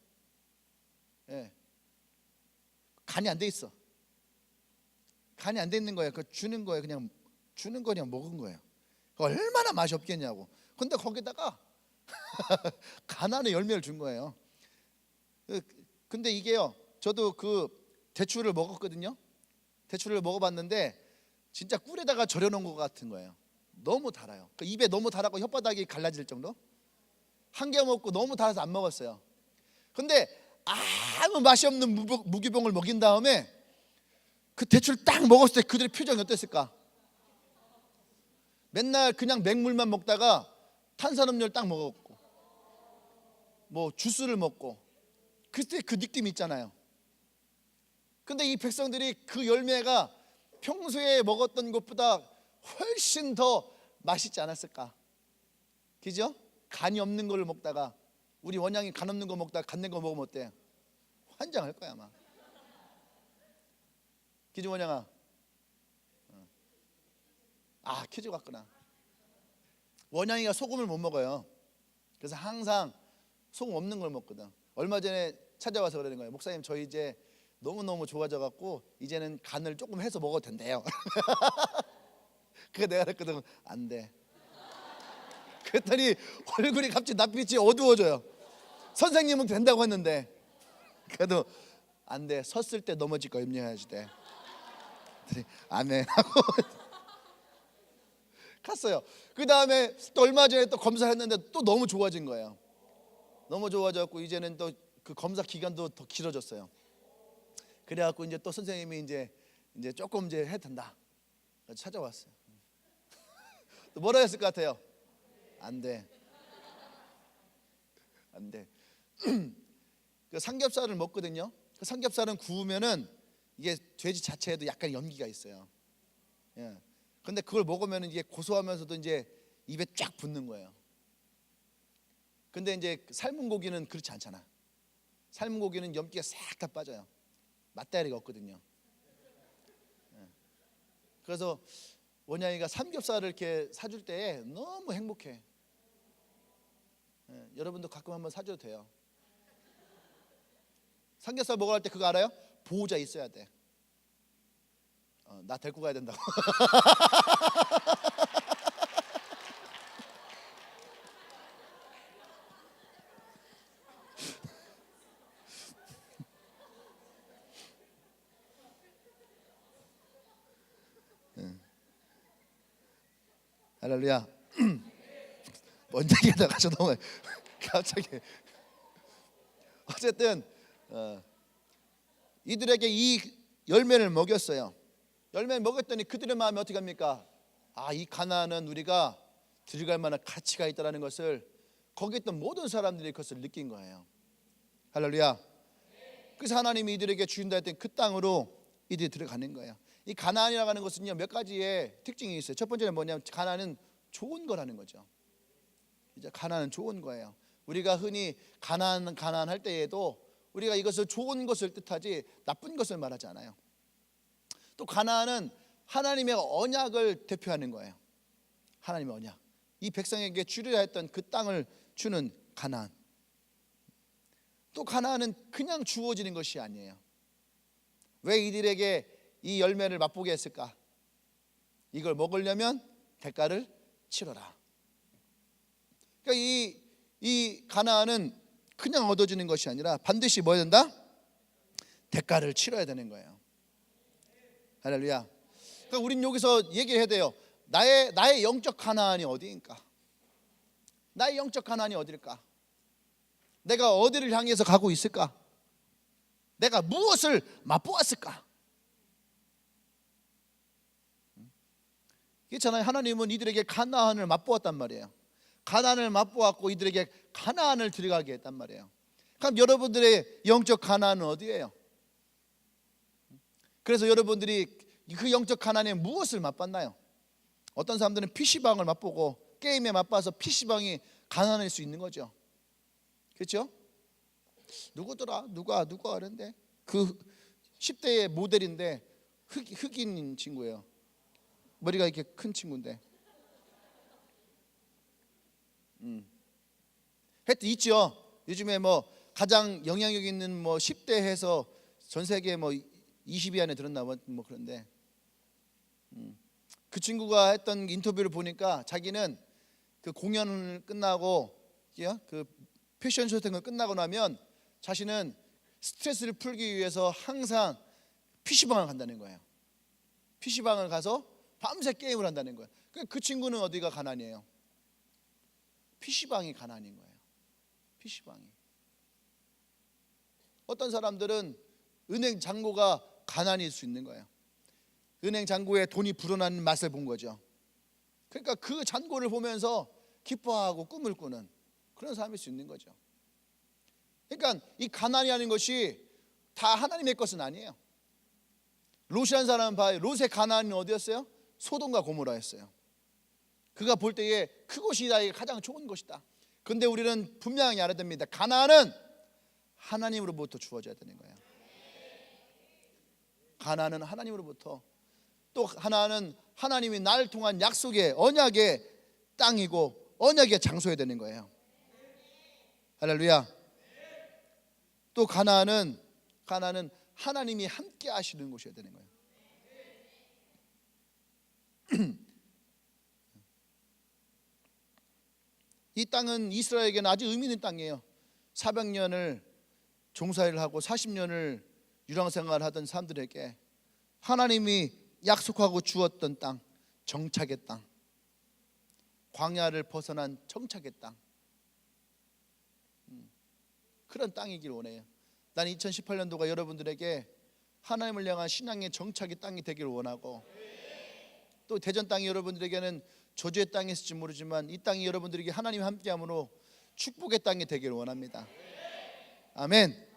간이 안 돼 있어. 간이 안 돼 있는 거예요. 그 주는 거예요. 그냥 주는 거 그냥 먹은 거예요. 얼마나 맛이 없겠냐고. 근데 거기다가 가나안의 열매를 준 거예요. 근데 이게요, 저도 그 대추를 먹었거든요. 대추를 먹어봤는데 진짜 꿀에다가 절여놓은 것 같은 거예요. 너무 달아요. 그 입에 너무 달아고 혓바닥이 갈라질 정도. 한 개 먹고 너무 달아서 안 먹었어요. 근데 아무 맛이 없는 무교병을 먹인 다음에 그 대추를 딱 먹었을 때 그들의 표정이 어땠을까? 맨날 그냥 맹물만 먹다가 탄산음료를 딱 먹었고 뭐 주스를 먹고 그때 그 느낌이 있잖아요. 근데 이 백성들이 그 열매가 평소에 먹었던 것보다 훨씬 더 맛있지 않았을까? 그죠? 간이 없는 걸 먹다가, 우리 원양이 간 없는 거 먹다가 간 낸 거 먹으면 어때? 환장할 거야 아마. 기주 원양아. 퀴즈 같구나. 원양이가 소금을 못 먹어요. 그래서 항상 소금 없는 걸 먹거든. 얼마 전에 찾아와서 그러는 거예요. 목사님, 저 이제 너무너무 좋아져 갖고 이제는 간을 조금 해서 먹어도 된대요. 그 내가 그랬거든. 안 돼. 그랬더니 얼굴이 갑자기 낯빛이 어두워져요. 선생님은 된다고 했는데 그래도 안 돼. 섰을 때 넘어질 거 염려해야지 돼. 아멘 하고 갔어요. 그 다음에 또 얼마 전에 또 검사했는데 또 너무 좋아진 거예요. 너무 좋아졌고 이제는 또 그 검사 기간도 더 길어졌어요. 그래갖고 이제 또 선생님이 이제 조금 이제 해도 된다. 찾아왔어요. 또 뭐라 했을 것 같아요? 안 돼. 안 돼. 그 삼겹살을 먹거든요. 그 삼겹살은 구우면은 이게 돼지 자체에도 약간 연기가 있어요. 예. 근데 그걸 먹으면 이게 고소하면서도 이제 입에 쫙 붙는 거예요. 근데 이제 삶은 고기는 그렇지 않잖아. 삶은 고기는 염기가 싹 다 빠져요. 맛다리가 없거든요. 예. 그래서 원양이가 삼겹살을 이렇게 사줄 때 너무 행복해. 예. 여러분도 가끔 한번 사줘도 돼요. 삼겹살 먹으러 갈 때 그거 알아요? 보호자 있어야 돼. 나 데리고 가야 된다고. 할렐루야. 뭔 얘기하다가 저 너무 갑자기 어쨌든 이들에게 이 열매를 먹였어요. 열매를 먹였더니 그들의 마음이 어떻게 합니까? 이 가나안은 우리가 들어갈 만한 가치가 있다는 것을 거기 있던 모든 사람들이 그것을 느낀 거예요. 할렐루야. 그래서 하나님이 이들에게 주신다 했던 그 땅으로 이들이 들어가는 거예요. 이 가나안이라고 하는 것은요 몇 가지의 특징이 있어요. 첫 번째는 뭐냐면 가나안은 좋은 거라는 거죠. 이제 가나안은 좋은 거예요. 우리가 흔히 가나안 할 때에도 우리가 이것을 좋은 것을 뜻하지 나쁜 것을 말하지 않아요. 또 가나안은 하나님의 언약을 대표하는 거예요. 하나님의 언약. 이 백성에게 주려야 했던 그 땅을 주는 가나안. 또 가나안은 그냥 주어지는 것이 아니에요. 왜 이들에게 이 열매를 맛보게 했을까? 이걸 먹으려면 대가를 치러라. 그러니까 이 가나안은 그냥 얻어지는 것이 아니라 반드시 뭐 해야 된다? 대가를 치러야 되는 거예요. 할렐루야. 그러니까 우린 여기서 얘기를 해야 돼요. 나의 영적 가나안이 어디인가? 나의 영적 가나안이 어딜까? 내가 어디를 향해서 가고 있을까? 내가 무엇을 맛보았을까? 그렇잖아요. 하나님은 이들에게 가나안을 맛보았단 말이에요. 가나안을 맛보았고 이들에게 가나안을 들어가게 했단 말이에요. 그럼 여러분들의 영적 가나안은 어디예요? 그래서 여러분들이 그 영적 가나안에 무엇을 맛봤나요? 어떤 사람들은 PC방을 맛보고 게임에 맛봐서 PC방이 가난할 수 있는 거죠. 그렇죠? 누구더라? 누가 그런데 그 10대의 모델인데 흑인 친구예요. 머리가 이렇게 큰 친구인데. 하여튼 있죠. 요즘에 뭐 가장 영향력 있는 뭐 10대 해서 전 세계 뭐 20위 안에 들었나 뭐 그런데 그 친구가 했던 인터뷰를 보니까 자기는 그 공연을 끝나고 그 패션 쇼팅을 끝나고 나면 자신은 스트레스를 풀기 위해서 항상 PC방을 간다는 거예요. PC방을 가서 밤새 게임을 한다는 거예요. 그 친구는 어디가 가난이에요? PC방이 가난인 거예요. PC방이. 어떤 사람들은 은행 잔고가 가난일 수 있는 거예요. 은행 잔고에 돈이 불어나는 맛을 본 거죠. 그러니까 그 잔고를 보면서 기뻐하고 꿈을 꾸는 그런 사람일 수 있는 거죠. 그러니까 이 가난이라는 것이 다 하나님의 것은 아니에요. 롯이라는 사람은 봐요. 롯의 가난은 어디였어요? 소돔과 고모라였어요. 그가 볼 때에 그곳이 나에게 가장 좋은 것이다. 그런데 우리는 분명히 알아야 됩니다. 가난은 하나님으로부터 주어져야 되는 거예요. 가난은 하나님으로부터, 또 하나는 하나님이 나를 통한 약속의 언약의 땅이고 언약의 장소여야 되는 거예요. 할렐루야. 또 가나안은 하나님이 함께 하시는 곳이어야 되는 거예요. 이 땅은 이스라엘에게는 아주 의미 있는 땅이에요. 400년을 종사일을 하고 40년을 유랑생활을 하던 사람들에게 하나님이 약속하고 주었던 땅, 정착의 땅, 광야를 벗어난 정착의 땅, 그런 땅이길 원해요. 난 2018년도가 여러분들에게 하나님을 향한 신앙의 정착의 땅이 되기를 원하고, 또 대전 땅이 여러분들에게는 저주의 땅이 있을지 모르지만 이 땅이 여러분들에게 하나님과 함께함으로 축복의 땅이 되기를 원합니다. 아멘.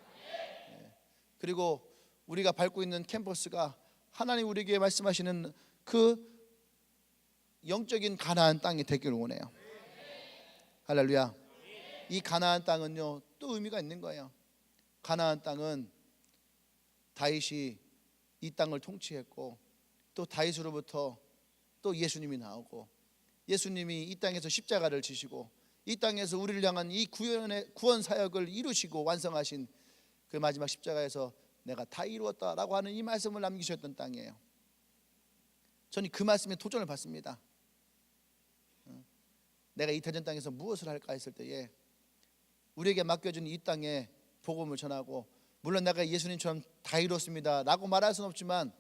그리고 우리가 밟고 있는 캠퍼스가 하나님 우리에게 말씀하시는 그 영적인 가나안 땅이 되기를 원해요. 할렐루야. 이 가나안 땅은요 또 의미가 있는 거예요. 가나안 땅은 다윗이 이 땅을 통치했고, 또 다윗으로부터 또 예수님이 나오고, 예수님이 이 땅에서 십자가를 지시고 이 땅에서 우리를 향한 이 구원 사역을 이루시고 완성하신 그 마지막 십자가에서 내가 다 이루었다라고 하는 이 말씀을 남기셨던 땅이에요. 저는 그 말씀에 도전을 받습니다. 내가 이 대전 땅에서 무엇을 할까 했을 때에 우리에게 맡겨진 이 땅에 복음을 전하고, 물론 내가 예수님처럼 다 이뤘습니다 라고 말할 수는 없지만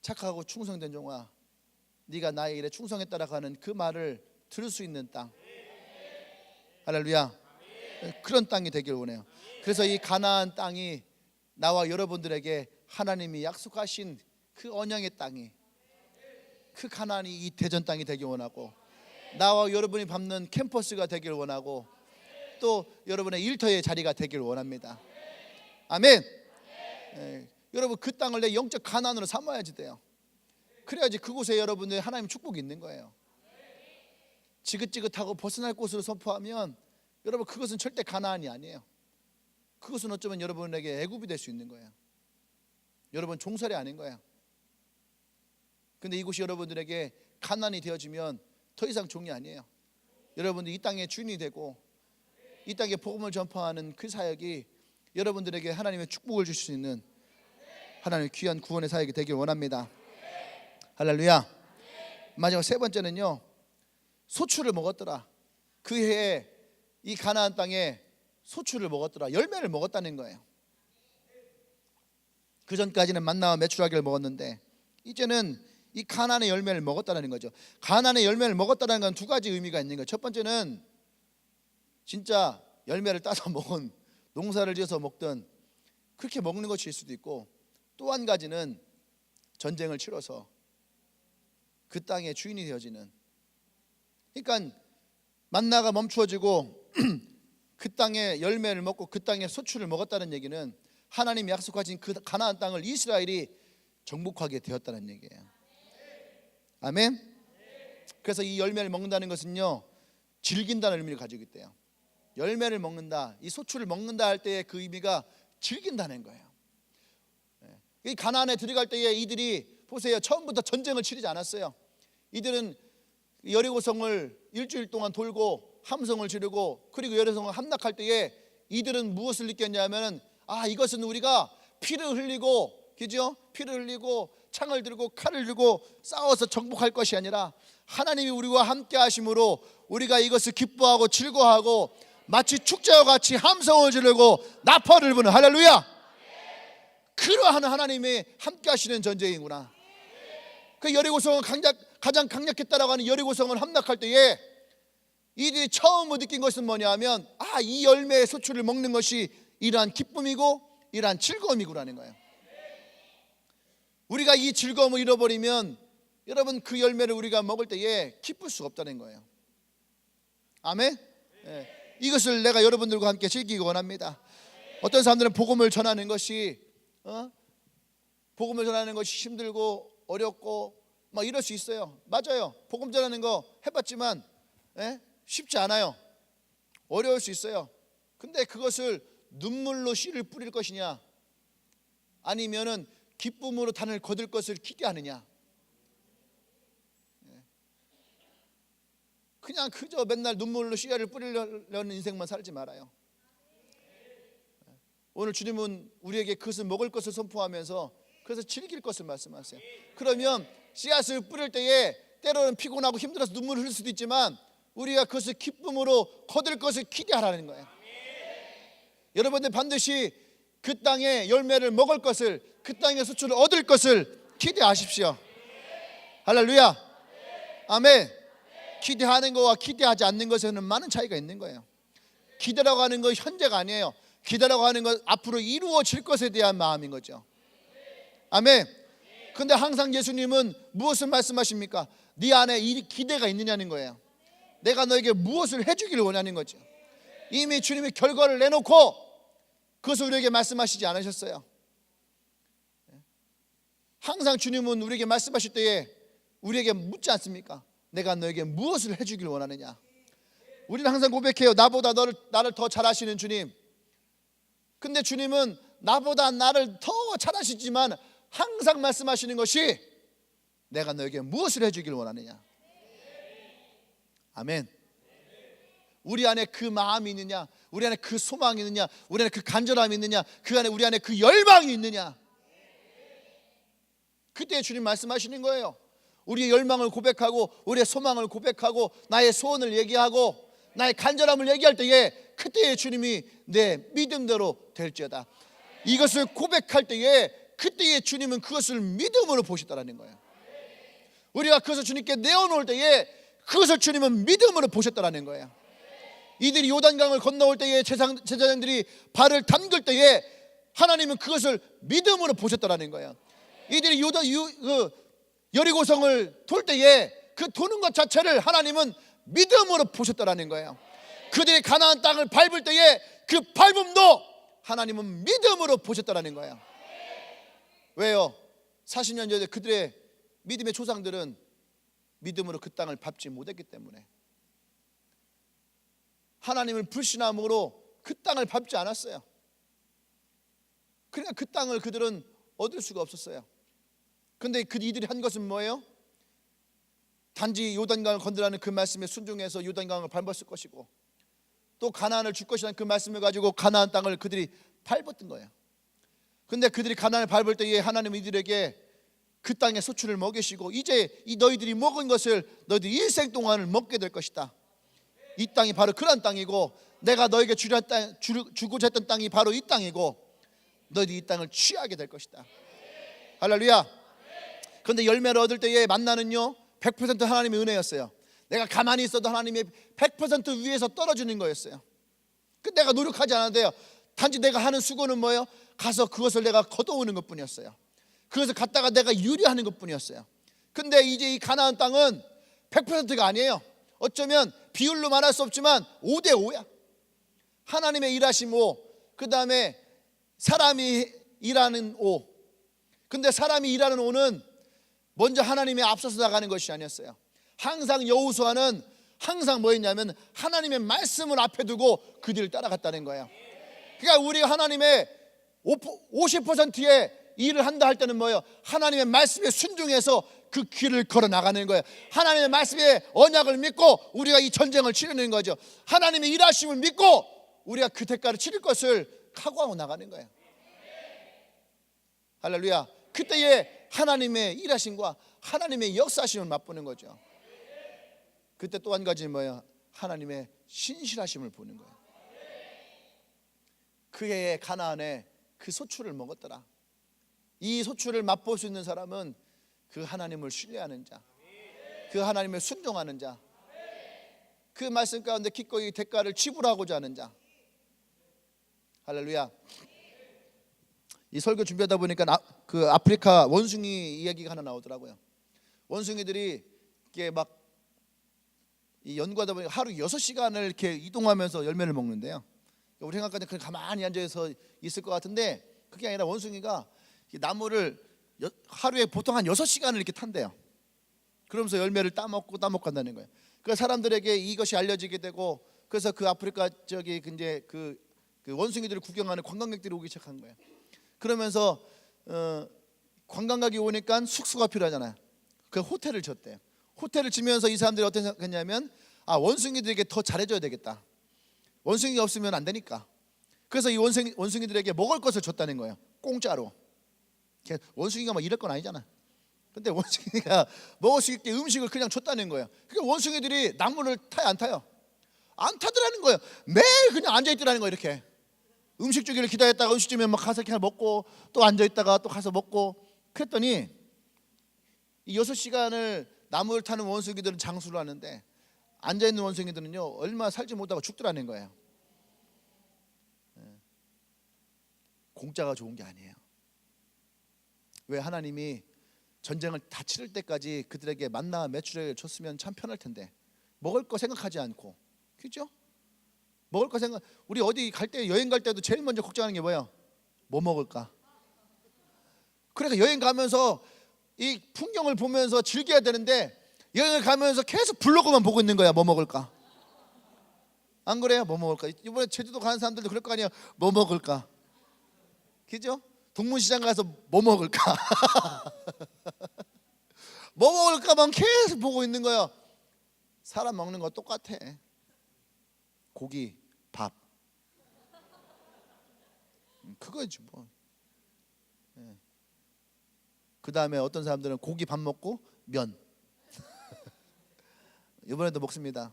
착하고 충성된 종아, 네가 나의 일에 충성했다라고 하는 그 말을 들을 수 있는 땅, 할렐루야, 그런 땅이 되길 원해요. 그래서 이 가나안 땅이 나와 여러분들에게 하나님이 약속하신 그 언약의 땅이, 그 가나안이 이 대전 땅이 되길 원하고, 나와 여러분이 밟는 캠퍼스가 되길 원하고, 또 여러분의 일터의 자리가 되길 원합니다. 아멘. 여러분 그 땅을 내 영적 가나안으로 삼아야지 돼요. 그래야지 그곳에 여러분의 하나님 축복이 있는 거예요. 지긋지긋하고 벗어날 곳으로 선포하면 여러분 그것은 절대 가나안이 아니에요. 그것은 어쩌면 여러분에게 애굽이 될 수 있는 거예요. 여러분 종살이 아닌 거예요. 근데 이곳이 여러분들에게 가나안이 되어지면 더 이상 종이 아니에요. 여러분들 이 땅의 주인이 되고 이 땅에 복음을 전파하는 그 사역이 여러분들에게 하나님의 축복을 주실 수 있는 하나님의 귀한 구원의 사역이 되길 원합니다. 할렐루야. 마지막 세 번째는요, 소출을 먹었더라. 그 해에 이 가나안 땅에 소출을 먹었더라. 열매를 먹었다는 거예요. 그 전까지는 만나와 메추라기를 먹었는데 이제는 이 가나안의 열매를 먹었다는 거죠. 가나안의 열매를 먹었다는 건 두 가지 의미가 있는 거예요. 첫 번째는 진짜 열매를 따서 먹은, 농사를 지어서 먹든 그렇게 먹는 것일 수도 있고, 또 한 가지는 전쟁을 치러서 그 땅의 주인이 되어지는, 그러니까 만나가 멈추어지고 그 땅의 열매를 먹고 그 땅의 소출을 먹었다는 얘기는 하나님이 약속하신 그 가나안 땅을 이스라엘이 정복하게 되었다는 얘기예요. 아멘. 그래서 이 열매를 먹는다는 것은요 즐긴다는 의미를 가지고 있대요. 열매를 먹는다, 이 소출을 먹는다 할 때의 그 의미가 즐긴다는 거예요. 이 가나안에 들어갈 때에 이들이 보세요, 처음부터 전쟁을 치르지 않았어요. 이들은 여리고성을 일주일 동안 돌고 함성을 지르고, 그리고 여리고성을 함락할 때에 이들은 무엇을 느꼈냐면은, 아, 이것은 우리가 피를 흘리고, 그죠? 피를 흘리고 창을 들고 칼을 들고 싸워서 정복할 것이 아니라 하나님이 우리와 함께 하심으로 우리가 이것을 기뻐하고 즐거워하고 마치 축제와 같이 함성을 지르고 나팔을 부는, 할렐루야, 그러한 하나님이 함께 하시는 전쟁이구나. 그 여리고성은 가장 강력했다라고 하는 여리고성을 함락할 때에 이들이 처음으로 느낀 것은 뭐냐면, 아, 이 열매의 소출을 먹는 것이 이러한 기쁨이고 이러한 즐거움이구라는 거예요. 우리가 이 즐거움을 잃어버리면 여러분 그 열매를 우리가 먹을 때에 기쁠 수가 없다는 거예요. 아멘. 이것을 내가 여러분들과 함께 즐기기 원합니다. 어떤 사람들은 복음을 전하는 것이 힘들고 어렵고 막 이럴 수 있어요. 맞아요. 복음 전하는 거 해봤지만 쉽지 않아요. 어려울 수 있어요. 근데 그것을 눈물로 씨를 뿌릴 것이냐, 아니면은 기쁨으로 단을 거둘 것을 기대하느냐. 그냥 그저 맨날 눈물로 씨를 뿌리려는 인생만 살지 말아요. 오늘 주님은 우리에게 그것을 먹을 것을 선포하면서 그래서 즐길 것을 말씀하세요. 그러면 씨앗을 뿌릴 때에 때로는 피곤하고 힘들어서 눈물을 흘릴 수도 있지만 우리가 그것을 기쁨으로 거둘 것을 기대하라는 거예요. 여러분들 반드시 그 땅의 열매를 먹을 것을, 그 땅의 수출을 얻을 것을 기대하십시오. 할렐루야. 아멘. 기대하는 것과 기대하지 않는 것에는 많은 차이가 있는 거예요. 기대라고 하는 건 현재가 아니에요. 기대라고 하는 건 앞으로 이루어질 것에 대한 마음인 거죠. 아멘. 근데 항상 예수님은 무엇을 말씀하십니까? 네 안에 이 기대가 있느냐는 거예요. 내가 너에게 무엇을 해주기를 원하는 거죠. 이미 주님이 결과를 내놓고 그것을 우리에게 말씀하시지 않으셨어요. 항상 주님은 우리에게 말씀하실 때에 우리에게 묻지 않습니까? 내가 너에게 무엇을 해주길 원하느냐. 우리는 항상 고백해요. 나보다 나를 더 잘하시는 주님. 근데 주님은 나보다 나를 더 잘하시지만 항상 말씀하시는 것이 내가 너에게 무엇을 해주길 원하느냐. 아멘. 우리 안에 그 마음이 있느냐, 우리 안에 그 소망이 있느냐, 우리 안에 그 간절함이 있느냐, 우리 안에 그 열망이 있느냐. 그때 주님 말씀하시는 거예요. 우리의 열망을 고백하고 우리의 소망을 고백하고 나의 소원을 얘기하고 나의 간절함을 얘기할 때에 그때에 주님이 내 믿음대로 될지어다. 이것을 고백할 때에 그때에 주님은 그것을 믿음으로 보셨다라는 거예요. 우리가 그것을 주님께 내어놓을 때에 그것을 주님은 믿음으로 보셨다라는 거예요. 이들이 요단강을 건너올 때에 제사장들이 발을 담글 때에 하나님은 그것을 믿음으로 보셨다라는 거예요. 이들이 여리고성을 돌 때에 그 도는 것 자체를 하나님은 믿음으로 보셨다라는 거예요. 그들이 가나안 땅을 밟을 때에 그 밟음도 하나님은 믿음으로 보셨다라는 거예요. 왜요? 40년 전에 그들의 믿음의 조상들은 믿음으로 그 땅을 밟지 못했기 때문에 하나님을 불신함으로 그 땅을 밟지 않았어요. 그러니까 그 땅을 그들은 얻을 수가 없었어요. 그런데 이들이 한 것은 뭐예요? 단지 요단강을 건드라는 그 말씀에 순종해서 요단강을 밟았을 것이고 또 가나안을 줄 것이라는 그 말씀을 가지고 가나안 땅을 그들이 밟았던 거예요. 근데 그들이 가나안을 밟을 때에 하나님은 이들에게 그 땅의 소출을 먹이시고 이제 이 너희들이 먹은 것을 너희들이 일생 동안을 먹게 될 것이다. 이 땅이 바로 그런 땅이고 내가 너에게 주고자 했던 땅이 바로 이 땅이고 너희들이 이 땅을 취하게 될 것이다. 할렐루야. 그런데 열매를 얻을 때의 만나는요 100% 하나님의 은혜였어요. 내가 가만히 있어도 하나님의 100% 위에서 떨어지는 거였어요. 내가 노력하지 않아도 돼요. 단지 내가 하는 수고는 뭐예요? 가서 그것을 내가 걷어오는 것뿐이었어요. 그것을 갖다가 내가 유리하는 것뿐이었어요. 근데 이제 이 가나안 땅은 100%가 아니에요. 어쩌면 비율로 말할 수 없지만 5대 5야. 하나님의 일하심 5, 그 다음에 사람이 일하는 5. 근데 사람이 일하는 5는 먼저 하나님의 앞서서 나가는 것이 아니었어요. 항상 여호수아는 항상 뭐였냐면 하나님의 말씀을 앞에 두고 그 뒤를 따라갔다는 거예요. 그러니까 우리가 하나님의 50%의 일을 한다 할 때는 뭐예요? 하나님의 말씀에 순종해서 그 길을 걸어 나가는 거예요. 하나님의 말씀에 언약을 믿고 우리가 이 전쟁을 치르는 거죠. 하나님의 일하심을 믿고 우리가 그 대가를 치를 것을 각오하고 나가는 거예요. 할렐루야. 그때에 하나님의 일하심과 하나님의 역사하심을 맛보는 거죠. 그때 또 한 가지 뭐예요? 하나님의 신실하심을 보는 거예요. 그의 가나안에 그 소출을 먹었더라. 이 소출을 맛볼 수 있는 사람은 그 하나님을 신뢰하는 자, 그 하나님을 순종하는 자, 그 말씀 가운데 기꺼이 대가를 지불하고자 하는 자. 할렐루야. 이 설교 준비하다 보니까 그 아프리카 원숭이 이야기가 하나 나오더라고요. 원숭이들이 이렇게 막 이 연구하다 보니까 하루 6시간을 이렇게 이동하면서 열매를 먹는데요. 우리 생각까지 그냥 가만히 앉아서 있을 것 같은데 그게 아니라 원숭이가 나무를 하루에 보통 한 6시간을 이렇게 탄대요. 그러면서 열매를 따먹고 간다는 거예요. 그래서 사람들에게 이것이 알려지게 되고 그래서 그 아프리카 저기 이제 그 원숭이들을 구경하는 관광객들이 오기 시작한 거예요. 그러면서 관광객이 오니까 숙소가 필요하잖아요. 그 호텔을 줬대요. 호텔을 지면서 이 사람들이 어떻게 생각했냐면 원숭이들에게 더 잘해줘야 되겠다. 원숭이가 없으면 안 되니까. 그래서 이 원숭이들에게 먹을 것을 줬다는 거예요. 공짜로. 원숭이가 막 이럴 건 아니잖아. 근데 원숭이가 먹을 수 있게 음식을 그냥 줬다는 거예요. 그러니까 원숭이들이 나무를 타요, 안 타요? 안 타더라는 거예요. 매일 그냥 앉아있더라는 거예요. 이렇게 음식 주기를 기다렸다가 음식 주면 막 가서 그냥 먹고, 또 앉아있다가 또 가서 먹고. 그랬더니 이 6시간을 나무를 타는 원숭이들은 장수를 하는데 앉아있는 원숭이들은요 얼마 살지 못하고 죽더라는 거예요. 공짜가 좋은 게 아니에요. 왜? 하나님이 전쟁을 다 치를 때까지 그들에게 만나와 메추라기를 줬으면 참 편할 텐데 먹을 거 생각하지 않고, 그죠? 먹을 거 생각. 우리 어디 갈 때, 여행 갈 때도 제일 먼저 걱정하는 게 뭐예요? 뭐 먹을까? 그러니까 여행 가면서 이 풍경을 보면서 즐겨야 되는데 여행을 가면서 계속 블로그만 보고 있는 거야. 뭐 먹을까? 안 그래요? 뭐 먹을까? 이번에 제주도 가는 사람들도 그럴 거 아니에요. 뭐 먹을까? 그죠? 동문시장 가서 뭐 먹을까? 뭐 먹을까만 계속 보고 있는 거예요. 사람 먹는 거 똑같아. 고기, 밥, 그거지 뭐. 그 다음에 어떤 사람들은 고기 밥 먹고 면. 이번에도 먹습니다.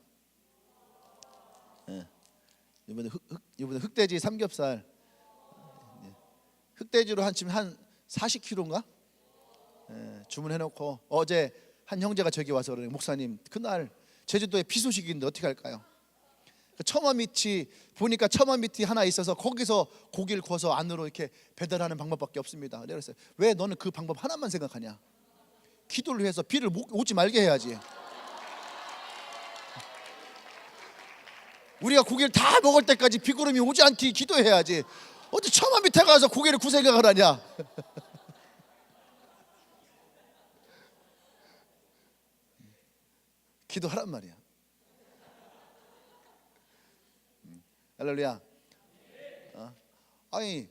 이번에 흑돼지 삼겹살. 흑돼지로 한 40kg인가 주문해놓고, 어제 한 형제가 저기 와서 그래요. 목사님, 그날 제주도에 비 소식인데 어떻게 할까요? 첨화 밑이 보니까 첨화 밑이 하나 있어서 거기서 고기를 구워서 안으로 이렇게 배달하는 방법밖에 없습니다. 그래서 왜 너는 그 방법 하나만 생각하냐? 기도를 해서 비를 오지 말게 해야지. 우리가 고기를 다 먹을 때까지 비구름이 오지 않게 기도해야지. 어디 첨화 밑에 가서 고기를 구생각을 하냐? 기도하란 말이야. 할렐루야. 아니,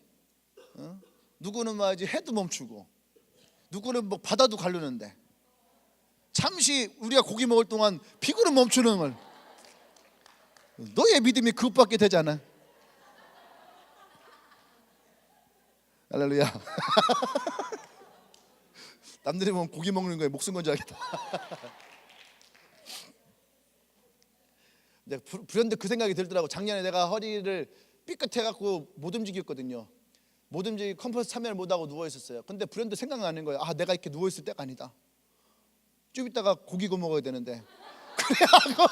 누구는 말이지 해도 멈추고, 누구는 뭐 바다도 가르는데 잠시 우리가 고기 먹을 동안 비구름 멈추는 걸. 너의 믿음이 그것밖에 되잖아. 할렐루야. 남들이 보면 고기 먹는 거에 목숨 건 줄 알겠다. 내가 불현듯 그 생각이 들더라고. 작년에 내가 허리를 삐끗해갖고 못 움직였거든요. 못 움직이고 컴퍼스 참여를 못하고 누워있었어요. 근데 불현듯 생각나는 거예요. 아, 내가 이렇게 누워있을 때가 아니다. 좀 이따가 고기 구워 먹어야 되는데. 그래갖고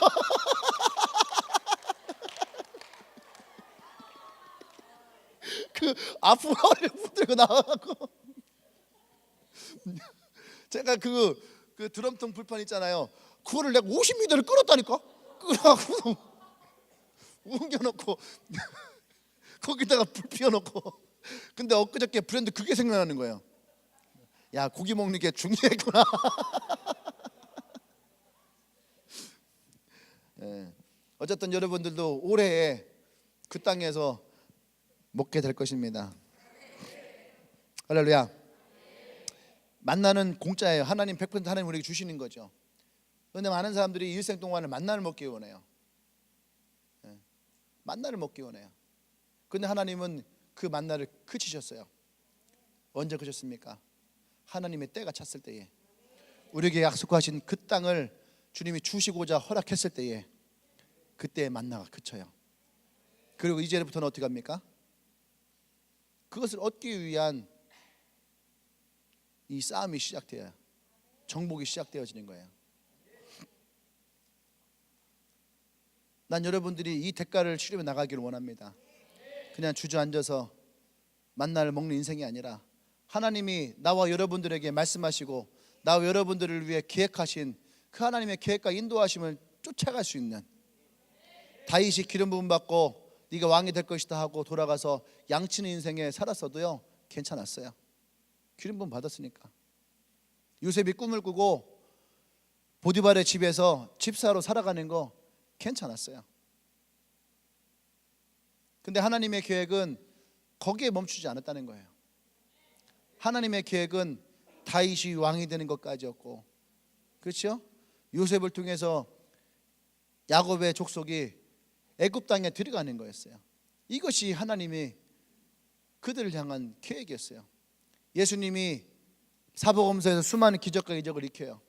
그 아픈 허리를 붙들고 나와갖고 제가 그 드럼통 불판 있잖아요. 그거를 내가 50m를 끌었다니까. 끌어갖고 옮겨놓고 거기다가 불 피워놓고. 근데 엊그저께 브랜드 그게 생각나는 거예요. 야, 고기 먹는 게 중요했구나. 예. 어쨌든 여러분들도 올해에 그 땅에서 먹게 될 것입니다. 할렐루야. 만나는 공짜예요. 하나님 100% 하나님 우리에게 주시는 거죠. 그런데 많은 사람들이 일생 동안을 만나를 먹기 원해요. 만나를 먹기 원해요. 그런데 하나님은 그 만나를 그치셨어요. 언제 그쳤습니까? 하나님의 때가 찼을 때에, 우리에게 약속하신 그 땅을 주님이 주시고자 허락했을 때에, 그때 만나가 그쳐요. 그리고 이제부터는 어떻게 합니까? 그것을 얻기 위한 이 싸움이 시작돼요. 정복이 시작되어지는 거예요. 난 여러분들이 이 대가를 치르며 나가기를 원합니다. 그냥 주저앉아서 만나를 먹는 인생이 아니라 하나님이 나와 여러분들에게 말씀하시고 나와 여러분들을 위해 계획하신 그 하나님의 계획과 인도하심을 쫓아갈 수 있는, 다윗이 기름 부음 받고 네가 왕이 될 것이다 하고 돌아가서 양치는 인생에 살았어도요 괜찮았어요. 기름 부음 받았으니까. 요셉이 꿈을 꾸고 보디발의 집에서 집사로 살아가는 거 괜찮았어요. 근데 하나님의 계획은 거기에 멈추지 않았다는 거예요. 하나님의 계획은 다윗이 왕이 되는 것까지였고, 그렇죠? 요셉을 통해서 야곱의 족속이 애굽 땅에 들어가는 거였어요. 이것이 하나님이 그들을 향한 계획이었어요. 예수님이 사복음서에서 수많은 기적과 이적을 일으켜요.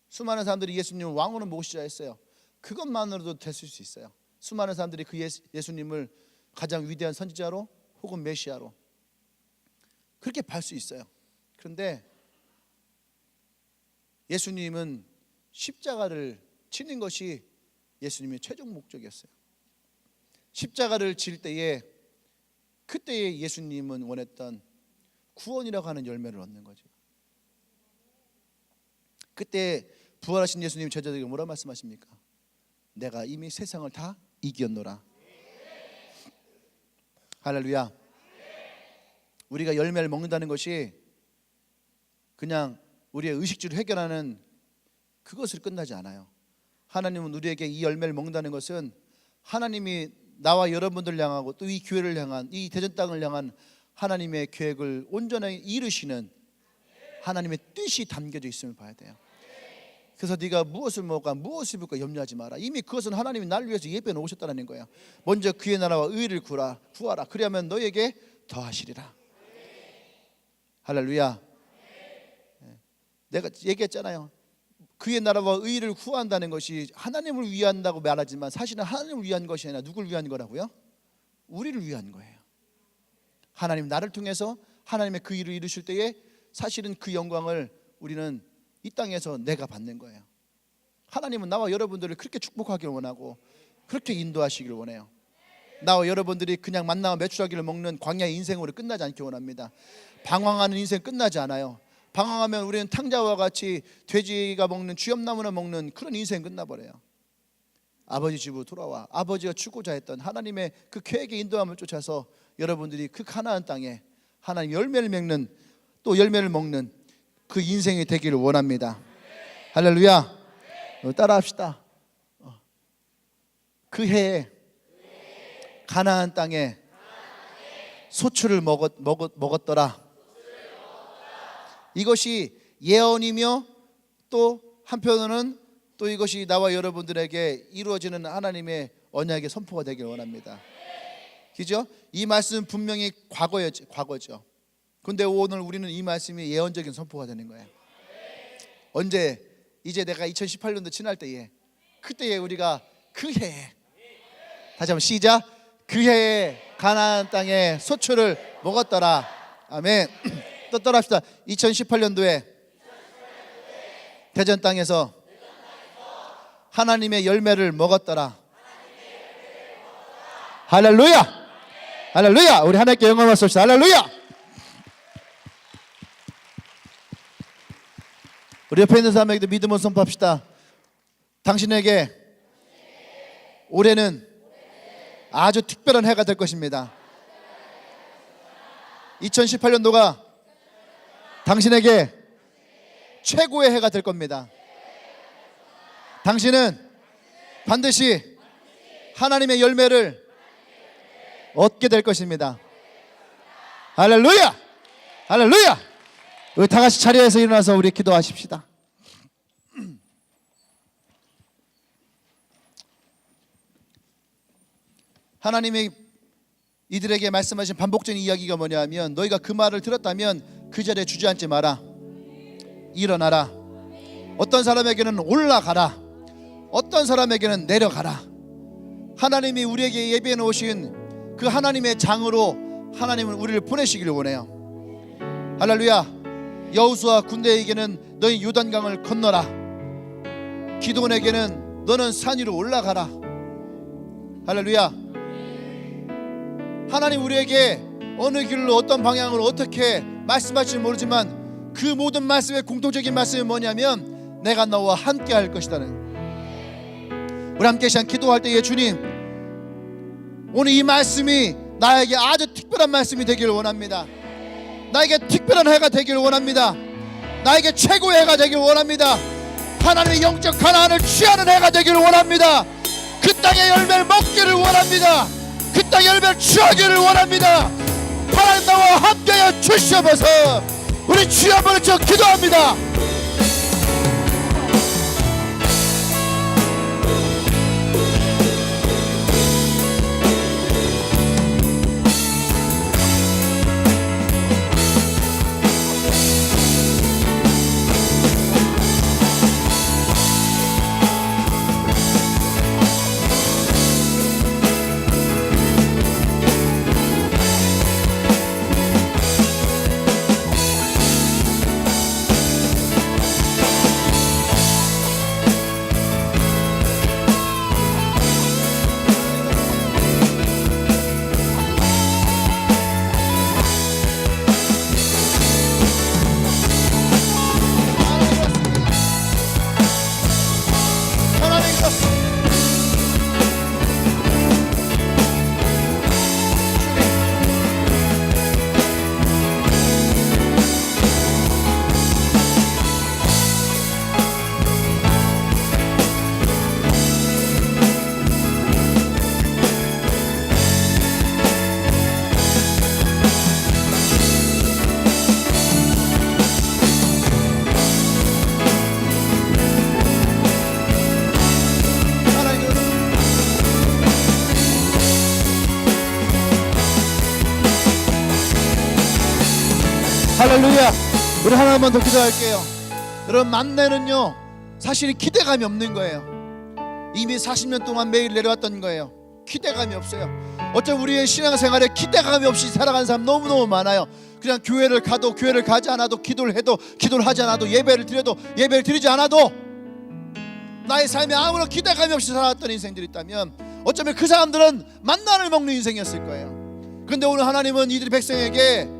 수많은 사람들이 예수님을 왕으로 모시자 했어요. 그것만으로도 됐을 수 있어요. 수많은 사람들이 그 예수님을 가장 위대한 선지자로 혹은 메시아로 그렇게 볼 수 있어요. 그런데 예수님은 십자가를 치는 것이 예수님의 최종 목적이었어요. 십자가를 질 때에 그때에 예수님은 원했던 구원이라고 하는 열매를 얻는 거죠. 그때 부활하신 예수님 제자들에게 뭐라 말씀하십니까? 내가 이미 세상을 다 이겼노라. 할렐루야. 우리가 열매를 먹는다는 것이 그냥 우리의 의식주를 해결하는 그것을 끝나지 않아요. 하나님은 우리에게 이 열매를 먹는다는 것은 하나님이 나와 여러분들을 향하고 또 이 교회를 향한, 이 대전 땅을 향한 하나님의 계획을 온전히 이루시는 하나님의 뜻이 담겨져 있음을 봐야 돼요. 그래서 네가 무엇을 먹을까 무엇을 입을까 염려하지 마라. 이미 그것은 하나님이 나를 위해서 예배해 놓으셨다는 거예요. 먼저 그의 나라와 의를 구하라. 그리하면 너에게 더하시리라. 할렐루야. 내가 얘기했잖아요. 그의 나라와 의를 구한다는 것이 하나님을 위한다고 말하지만 사실은 하나님을 위한 것이 아니라 누굴 위한 거라고요? 우리를 위한 거예요. 하나님 나를 통해서 하나님의 그 일을 이루실 때에 사실은 그 영광을 우리는 이 땅에서 내가 받는 거예요. 하나님은 나와 여러분들을 그렇게 축복하기를 원하고 그렇게 인도하시기를 원해요. 나와 여러분들이 그냥 만나와 메추라기를 먹는 광야의 인생으로 끝나지 않기 원합니다. 방황하는 인생 끝나지 않아요. 방황하면 우리는 탕자와 같이 돼지가 먹는 쥐엄나무나 먹는 그런 인생 끝나버려요. 아버지 집으로 돌아와 아버지가 주고자 했던 하나님의 그 계획의 인도함을 쫓아서 여러분들이 그 가나안 땅에 하나님 열매를 맺는 또 열매를 먹는 그 인생이 되기를 원합니다. 할렐루야. 따라합시다. 그 해에 가나안 땅에 소출을 먹었더라. 이것이 예언이며 또 한편으로는 또 이것이 나와 여러분들에게 이루어지는 하나님의 언약의 선포가 되길 원합니다. 그죠? 이 말씀은 분명히 과거죠. 근데 오늘 우리는 이 말씀이 예언적인 선포가 되는 거예요. 언제? 이제 내가 2018년도 지날 때에 그때에 우리가 그 해에 다시 한번 시작. 그 해에 가나안 땅에 소출을 먹었더라. 아멘. 또 따라합시다. 2018년도에 대전 땅에서 하나님의 열매를 먹었더라. 할렐루야. 할렐루야. 우리 하나님께 영광을 쏩시다. 할렐루야. 우리 옆에 있는 사람에게도 믿음을 선포합시다. 당신에게 올해는 아주 특별한 해가 될 것입니다. 2018년도가 당신에게 최고의 해가 될 겁니다. 당신은 반드시 하나님의 열매를 얻게 될 것입니다. 할렐루야! 할렐루야! 우리 다 같이 자리에서 일어나서 우리 기도하십시다. 하나님이 이들에게 말씀하신 반복적인 이야기가 뭐냐면 너희가 그 말을 들었다면 그 자리에 주저앉지 마라. 일어나라. 어떤 사람에게는 올라가라. 어떤 사람에게는 내려가라. 하나님이 우리에게 예비해 놓으신 그 하나님의 장으로 하나님은 우리를 보내시기를 원해요. 할렐루야. 여호수아 군대에게는 너희 요단강을 건너라. 기드온에게는 너는 산 위로 올라가라. 할렐루야. 하나님 우리에게 어느 길로 어떤 방향으로 어떻게 말씀하실지 모르지만 그 모든 말씀의 공통적인 말씀이 뭐냐면 내가 너와 함께 할 것이다는. 우리 함께 시간 기도할 때에 주님 오늘 이 말씀이 나에게 아주 특별한 말씀이 되기를 원합니다. 나에게 특별한 해가 되기를 원합니다. 나에게 최고의 해가 되기를 원합니다. 하나님의 영적 가나안을 취하는 해가 되기를 원합니다. 그 땅의 열매를 먹기를 원합니다. 그 땅의 열매를 취하기를 원합니다. 하나님 나와 함께하여 주시옵소서. 우리 주여 한번 저 기도합니다. 할렐루야. 우리 하나만 더 기도할게요. 여러분, 만나는요 사실 기대감이 없는 거예요. 이미 40년 동안 매일 내려왔던 거예요. 기대감이 없어요. 어쩌면 우리의 신앙생활에 기대감이 없이 살아가는 사람 너무너무 많아요. 그냥 교회를 가도, 교회를 가지 않아도, 기도를 해도, 기도를 하지 않아도, 예배를 드려도, 예배를 드리지 않아도 나의 삶에 아무런 기대감이 없이 살아왔던 인생들이 있다면 어쩌면 그 사람들은 만나를 먹는 인생이었을 거예요. 그런데 오늘 하나님은 이들의 백성에게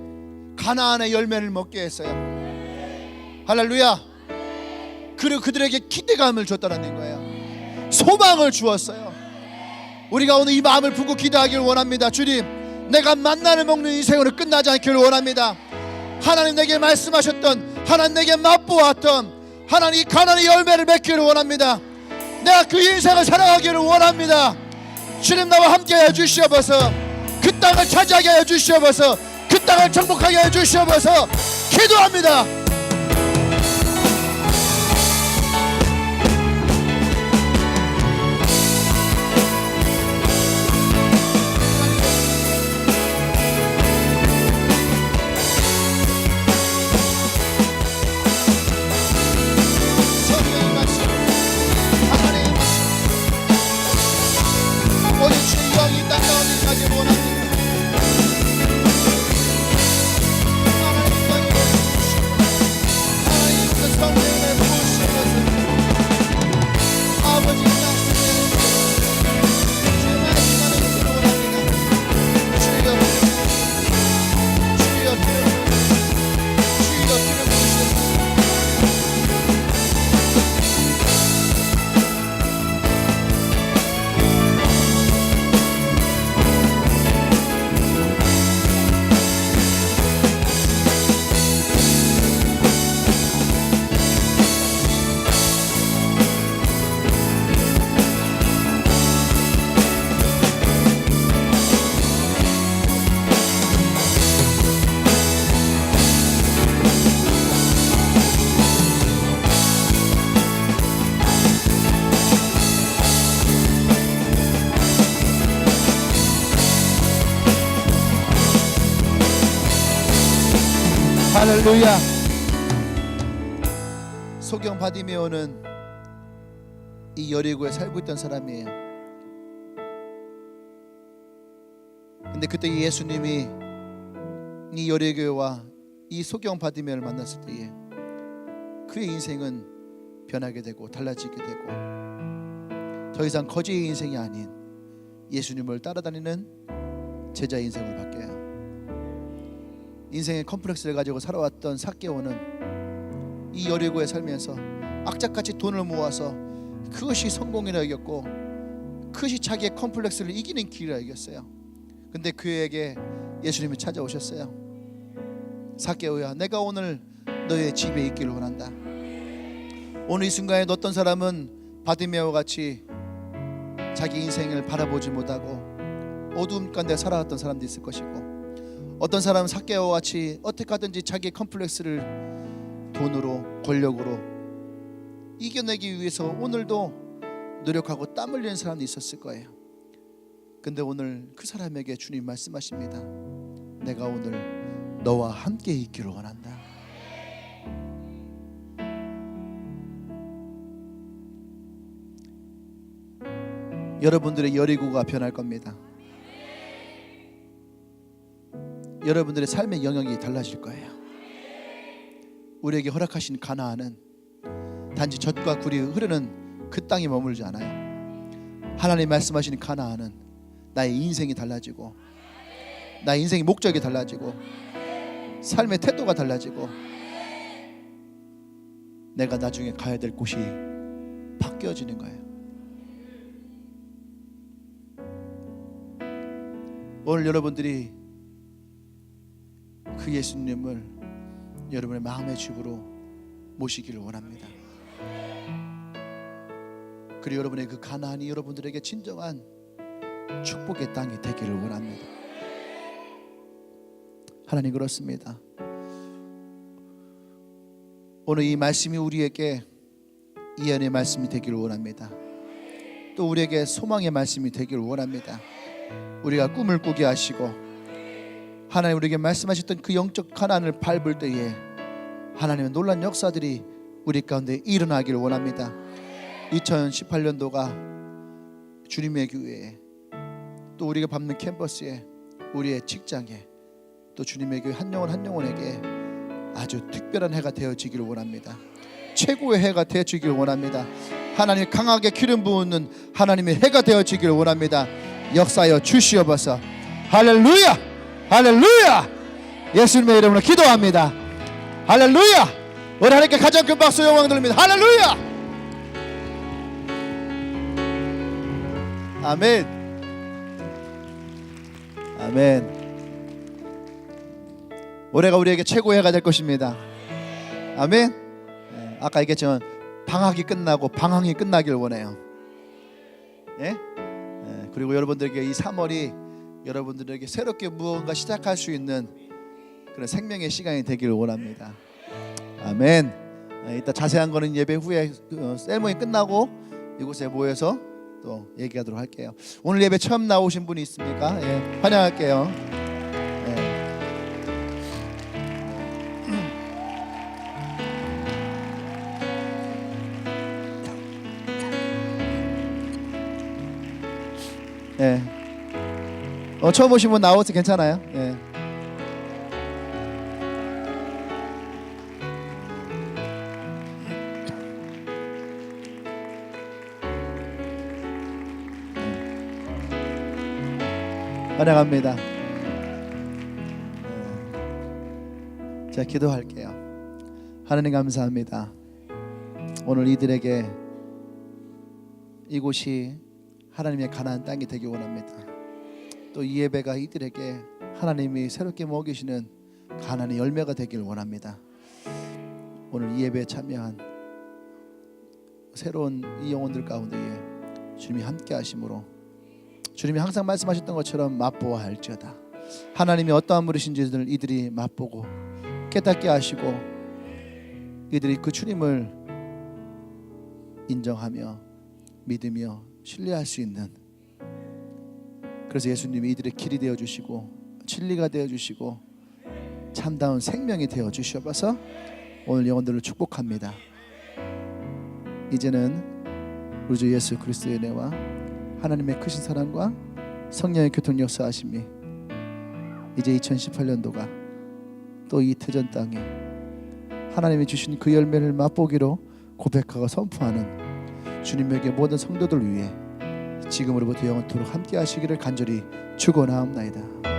가나안의 열매를 먹게 했어요. 할렐루야. 그리고 그들에게 기대감을 줬다는 거예요. 소망을 주었어요. 우리가 오늘 이 마음을 품고 기도하기를 원합니다. 주님, 내가 만나를 먹는 인생으로 끝나지 않기를 원합니다. 하나님 내게 말씀하셨던, 하나님 내게 맛보았던 하나님 이 가나안의 열매를 맺기를 원합니다. 내가 그 인생을 살아가기를 원합니다. 주님, 나와 함께 해주시옵소서. 그 땅을 차지하게 해주시옵소서. 그 땅을 정복하게 해주시옵소서. 기도합니다. 할렐루야. 소경 바디메오는 이 여리고에 살고 있던 사람이에요. 근데 그때 예수님이 이 여리고와 이 소경 바디메오를 만났을 때에 그의 인생은 변하게 되고 달라지게 되고 더 이상 거지의 인생이 아닌 예수님을 따라다니는 제자의 인생을 바뀌어요. 인생의 컴플렉스를 가지고 살아왔던 삭개오는 이 여리고에 살면서 악착같이 돈을 모아서 그것이 성공이라 여겼고 그것이 자기의 컴플렉스를 이기는 길이라 여겼어요. 근데 그에게 예수님이 찾아오셨어요. 삭개오야, 내가 오늘 너의 집에 있기를 원한다. 오늘 이 순간에 어떤 사람은 바디메오 같이 자기 인생을 바라보지 못하고 어두움 가운데 살아왔던 사람도 있을 것이고, 어떤 사람은 삭개오와 같이 어떻게 하든지 자기의 컴플렉스를 돈으로, 권력으로 이겨내기 위해서 오늘도 노력하고 땀 흘리는 사람도 있었을 거예요. 근데 오늘 그 사람에게 주님 말씀하십니다. 내가 오늘 너와 함께 있기를 원한다. 여러분들의 여리고가 변할 겁니다. 여러분들의 삶의 영역이 달라질 거예요. 우리에게 허락하신 가나안은 단지 젖과 굴이 흐르는 그 땅에 머물지 않아요. 하나님 말씀하시는 가나안은 나의 인생이 달라지고, 나의 인생의 목적이 달라지고, 삶의 태도가 달라지고, 내가 나중에 가야 될 곳이 바뀌어지는 거예요. 오늘 여러분들이 그 예수님을 여러분의 마음의 주부로 모시기를 원합니다. 그리고 여러분의 그 가나안이 여러분들에게 진정한 축복의 땅이 되기를 원합니다. 하나님, 그렇습니다. 오늘 이 말씀이 우리에게 예언의 말씀이 되기를 원합니다. 또 우리에게 소망의 말씀이 되기를 원합니다. 우리가 꿈을 꾸게 하시고 하나님 우리에게 말씀하셨던 그 영적 가난을 밟을 때에 하나님의 놀란 역사들이 우리 가운데 일어나기를 원합니다. 2018년도가 주님의 교회에, 또 우리가 밟는 캠퍼스에, 우리의 직장에, 또 주님의 교회 한 영혼 한 영혼에게 아주 특별한 해가 되어지기를 원합니다. 최고의 해가 되어지기를 원합니다. 하나님 강하게 기름 부으는 하나님의 해가 되어지기를 원합니다. 역사여 주시옵소서. 할렐루야, 할렐루야. 예수님의 이름으로 기도합니다. 할렐루야. 우리 하나님께 가장 큰 박수 영광 돌립니다. 할렐루야. 아멘. 아멘. 올해가 우리에게 최고의 해가 될 것입니다. 아멘. 아까 얘기했지만 방학이 끝나고 방황이 끝나길 원해요. 예? 그리고 여러분들에게 이 3월이 여러분들에게 새롭게 무언가 시작할 수 있는 그런 생명의 시간이 되기를 원합니다. 아멘. 이따 자세한 거는 예배 후에 세레모니 끝나고 이곳에 모여서 또 얘기하도록 할게요. 오늘 예배 처음 나오신 분이 있습니까? 예, 환영할게요. 예. 처음 오신 분 나와서 괜찮아요. 예. 환영합니다. 자, 기도할게요. 하나님 감사합니다. 오늘 이들에게 이곳이 하나님의 가나안 땅이 되기 원합니다. 또 이 예배가 이들에게 하나님이 새롭게 먹이시는 가나안의 열매가 되길 원합니다. 오늘 이 예배에 참여한 새로운 이 영혼들 가운데에 주님이 함께 하심으로 주님이 항상 말씀하셨던 것처럼 맛보아 알지어다. 하나님이 어떠한 분이신지를 이들이 맛보고 깨닫게 하시고 이들이 그 주님을 인정하며 믿으며 신뢰할 수 있는, 그래서 예수님이 이들의 길이 되어주시고 진리가 되어주시고 참다운 생명이 되어주셔서 오늘 영혼들을 축복합니다. 이제는 우리 주 예수 그리스도의 은혜와 하나님의 크신 사랑과 성령의 교통 역사하심이 이제 2018년도가 또 이 태전 땅에 하나님이 주신 그 열매를 맛보기로 고백하고 선포하는 주님에게 모든 성도들 위해 지금으로부터 영원토록 함께 하시기를 간절히 축원하옵나이다.